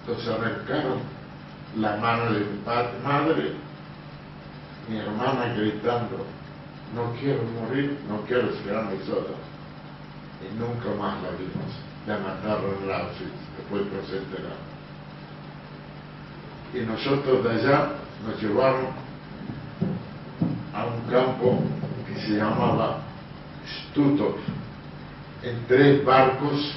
entonces arrancaron la mano de mi madre, mi hermana gritando, no quiero morir, no quiero quedarme sola. Y nunca más la vimos. La mataron en Auschwitz, después que se enteraron. Y nosotros de allá nos llevaron a un campo que se llamaba Stutthof, en 3 barcos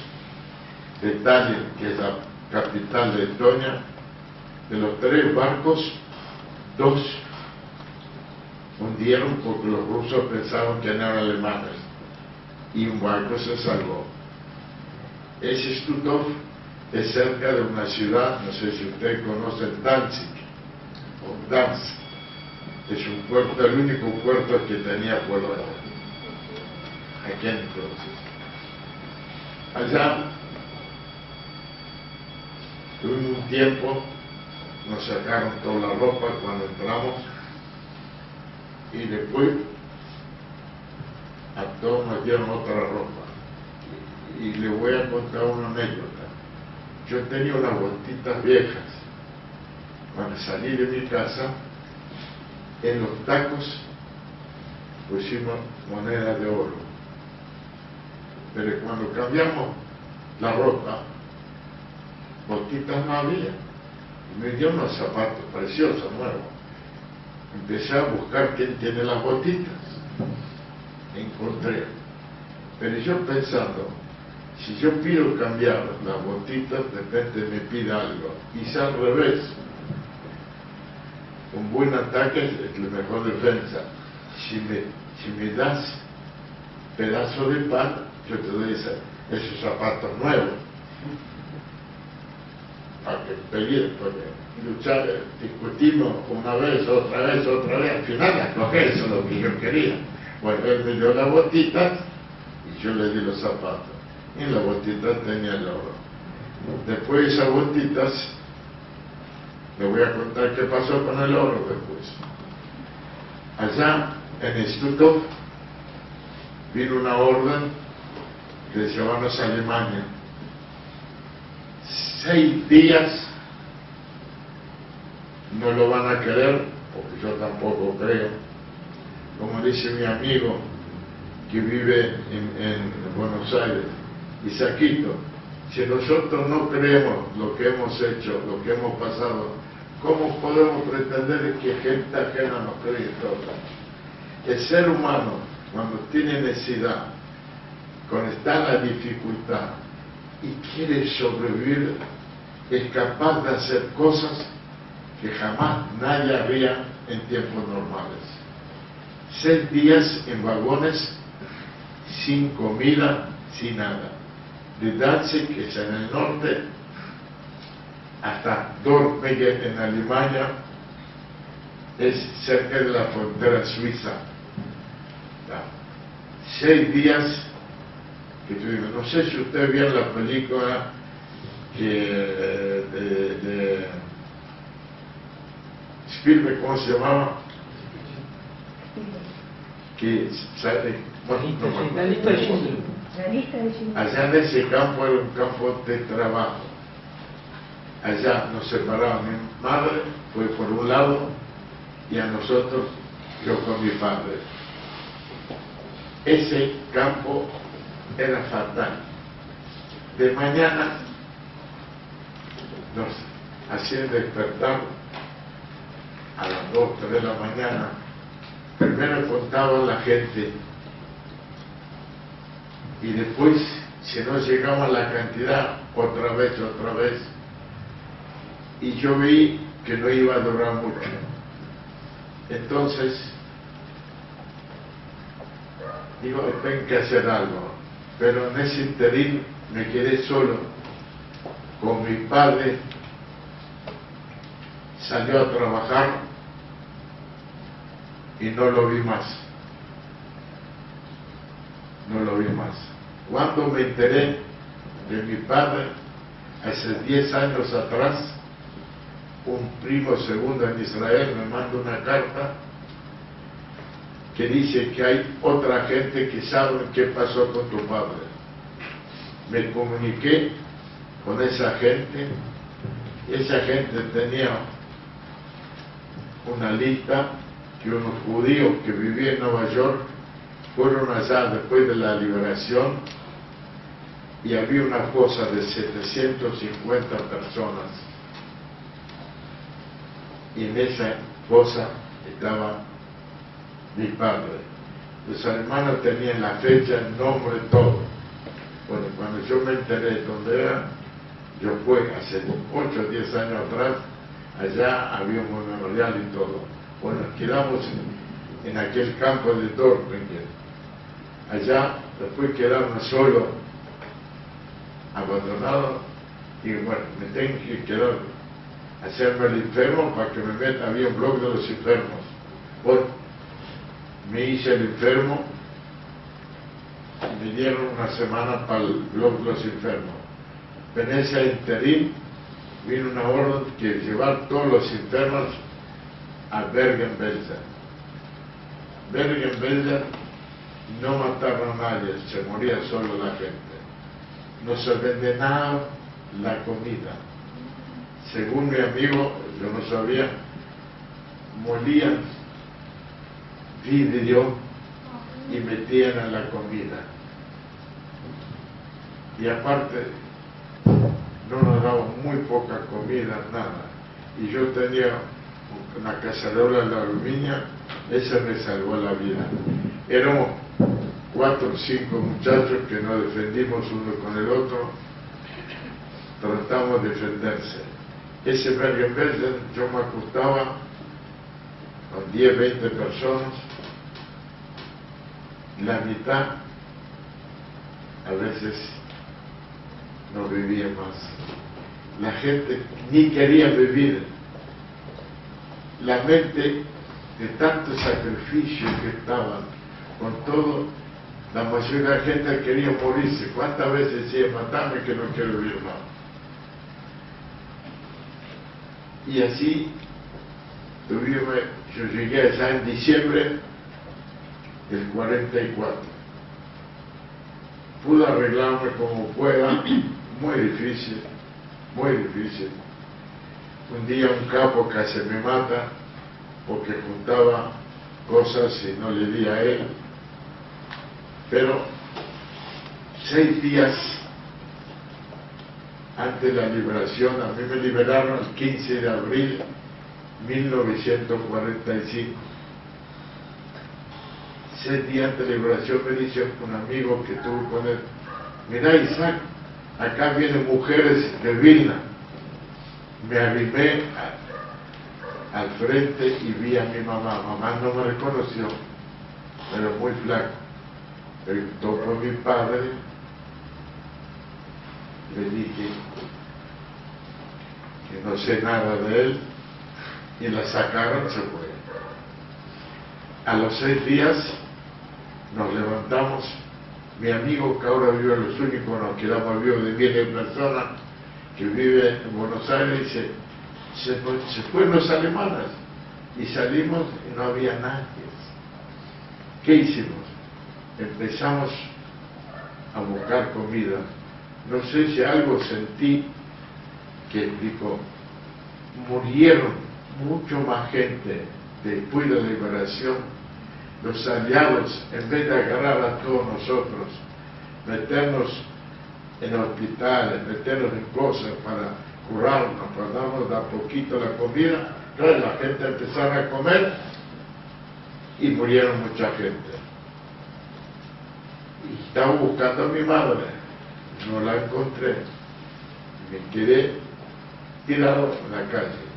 de Tallinn, que es la capital de Estonia. De los 3 barcos, 2 hundieron porque los rusos pensaron que eran alemanes y un barco se salvó. Ese Stutthof es cerca de una ciudad, no sé si ustedes conocen Danzig o Danzig, es un puerto, el único puerto que tenía Polonia aquel entonces. Allá tuvimos un tiempo, nos sacaron toda la ropa cuando entramos y después a todos nos dieron otra ropa. Y le voy a contar una anécdota. Yo tenía unas botitas viejas. Cuando salí de mi casa, en los tacos pusimos monedas de oro. Pero cuando cambiamos la ropa, botitas no había. Y me dio unos zapatos preciosos, nuevos. Empecé a buscar quién tiene las botitas. Encontré. Pero yo pensando, si yo pido cambiar las botitas, de repente me pide algo. Y es al revés. Un buen ataque es la mejor defensa. Si me das pedazo de pan, yo te doy esos zapatos nuevos. Para que peleé, porque luchar, discutimos una vez, otra vez, al final la cogí, eso es lo que yo quería. Bueno, él me dio las botitas y yo le di los zapatos. Y en las botitas tenía el oro. Después de esas botitas, le voy a contar qué pasó con el oro después. Allá en Stutthof vino una orden de llevarnos a Alemania. 6 días, no lo van a querer, porque yo tampoco creo. Como dice mi amigo que vive en Buenos Aires, Isaquito, si nosotros no creemos lo que hemos hecho, lo que hemos pasado, ¿cómo podemos pretender que gente ajena nos cree todo? El ser humano, cuando tiene necesidad, cuando está en la dificultad y quiere sobrevivir, es capaz de hacer cosas que jamás nadie haría en tiempos normales. 6 días en vagones, sin comida, sin nada. De Danzig, que es en el norte, hasta Dortmund en Alemania, es cerca de la frontera suiza. 6 días que tuvimos. No sé si ustedes vieron la película de Spielberg, ¿cómo se llamaba? Que sale, La lista de Schindler. allá en ese campo era un campo de trabajo. Allá nos separaban. Mi madre fue por un lado y a nosotros yo con mi padre. Ese campo era fatal. De mañana nos hacían despertar a las 2, 3 de la mañana. Primero contaban la gente y después, si no llegaba a la cantidad, otra vez, y yo vi que no iba a durar mucho. Entonces, digo, tengo que hacer algo, pero en ese interín me quedé solo con mi padre. Salió a trabajar y no lo vi más. Cuando me enteré de mi padre, hace 10 años atrás, un primo segundo en Israel me manda una carta que dice que hay otra gente que sabe qué pasó con tu padre. Me comuniqué con esa gente tenía una lista que unos judíos que vivían en Nueva York fueron allá después de la liberación y había una fosa de 750 personas y en esa fosa estaba mi padre. Los alemanes tenían la fecha, el nombre, todo. Bueno, cuando yo me enteré dónde era, yo fui hace 8 o 10 años atrás, allá había un memorial y todo. Bueno, quedamos en aquel campo de Dortmund. Allá, después quedarme solo, abandonado, y bueno, me tengo que quedar, hacerme el enfermo para que me meta, había un blog de los enfermos. Bueno, me hice el enfermo, y me dieron una semana para el blog de los enfermos. En ese interín vino una orden que llevar todos los enfermos a Bergen-Belsen. Bergen-Belsen no mataron a nadie, se moría solo la gente. No se vende nada la comida. Según mi amigo, yo no sabía, molían vidrio y metían en la comida. Y aparte, no nos daban muy poca comida, nada. Y yo tenía una cacerola de aluminio, esa me salvó la vida. Éramos 4 o 5 muchachos que nos defendimos uno con el otro, tratamos de defenderse. Ese Bergen-Belsen yo me acostaba con 10, 20 personas, la mitad a veces no vivía más. La gente ni quería vivir. La mente de tanto sacrificio que estaban, con todo, la mayoría de la gente quería morirse. ¿Cuántas veces decía, matame que no quiero vivir más? Y así tuvimos, yo llegué allá en diciembre del 44. Pude arreglarme como pueda, muy difícil, muy difícil. Un día un capo casi me mata porque juntaba cosas y no le di a él. Pero 6 días antes de la liberación, a mí me liberaron el 15 de abril de 1945. 6 días antes de la liberación me dice un amigo que tuve con él, mirá Isaac, acá vienen mujeres de Vilna. Me arrimé al frente y vi a mi mamá. Mamá no me reconoció, pero muy flaco. Preguntó por mi padre, le dije que no sé nada de él y la sacaron, se fue. A los 6 días nos levantamos, mi amigo que ahora vive, los únicos nos quedamos vivos de miles de personas, que vive en Buenos Aires, dice, se fueron los alemanes, y salimos y no había nadie. ¿Qué hicimos? Empezamos a buscar comida. No sé si algo sentí que dijo, murieron mucho más gente después de la liberación. Los aliados, en vez de agarrar a todos nosotros, meternos en hospitales, meternos en cosas para curarnos, para darnos de a poquito la comida, claro, la gente empezaron a comer y murieron mucha gente. Y estaba buscando a mi madre, no la encontré. Me quedé tirado en la calle.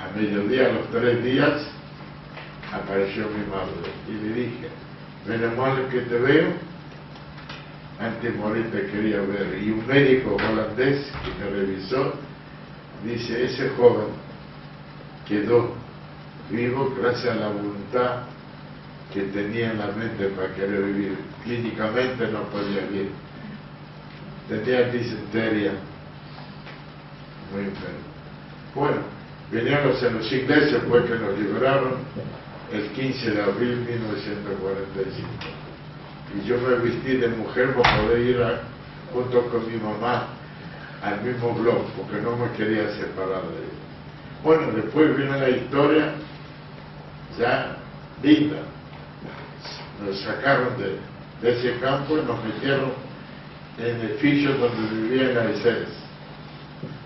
A mediodía, a los 3 días, apareció mi madre y le dije: menos mal que te veo, antes de morir te quería ver. Y un médico holandés que me revisó dice: ese joven quedó vivo gracias a la voluntad que tenía en la mente para querer vivir. Clínicamente no podía vivir, tenía disentería, muy enfermo. Bueno, vinieron los ingleses, fue que nos liberaron el 15 de abril de 1945. Y yo me vestí de mujer para poder ir junto con mi mamá al mismo blog, porque no me quería separar de ella. Bueno, después viene la historia ya linda. Nos sacaron de ese campo y nos metieron en edificios donde vivía la SS.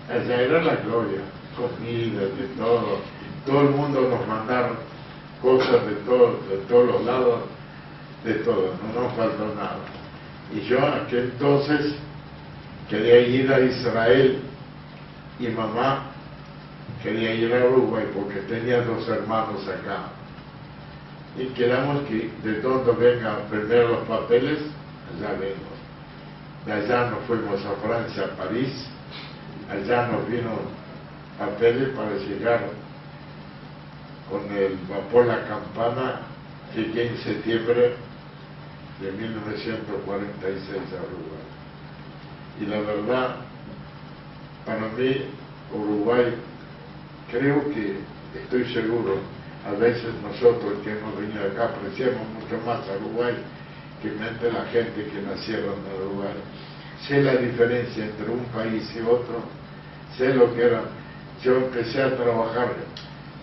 Allá era la gloria, comida, de todo el mundo nos mandaron cosas de todos los lados, de todo, no nos faltó nada. Y yo aquel entonces quería ir a Israel y mamá quería ir a Uruguay porque tenía 2 hermanos acá. Y quedamos que de donde vengan primero los papeles, allá vengo. De allá nos fuimos a Francia, a París, allá nos vino papeles para llegar con el vapor La Campana, llegué en septiembre de 1946 a Uruguay. Y la verdad, para mí, Uruguay, creo que, estoy seguro, a veces nosotros que hemos venido acá apreciamos mucho más a Uruguay que mente la gente que nacieron en Uruguay. Sé la diferencia entre un país y otro, sé lo que era. Yo empecé a trabajar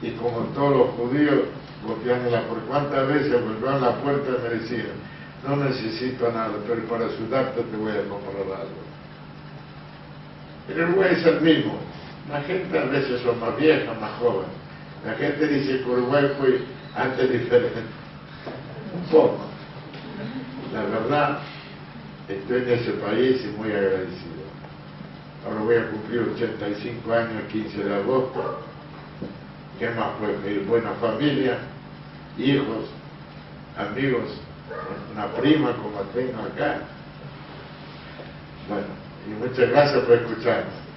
y como todos los judíos, golpeando la puerta. ¿Cuántas veces golpeaban la puerta y me decían: no necesito nada, pero para ayudarte te voy a comprar algo? El Uruguay es el mismo. La gente a veces son más vieja, más joven. La gente dice que Uruguay fue antes diferente. Un poco. La verdad, estoy en ese país y muy agradecido. Ahora voy a cumplir 85 años el 15 de agosto. ¿Qué más puede pedir? Buena familia, hijos, amigos, una prima como tengo acá. Bueno, y muchas gracias por escucharme.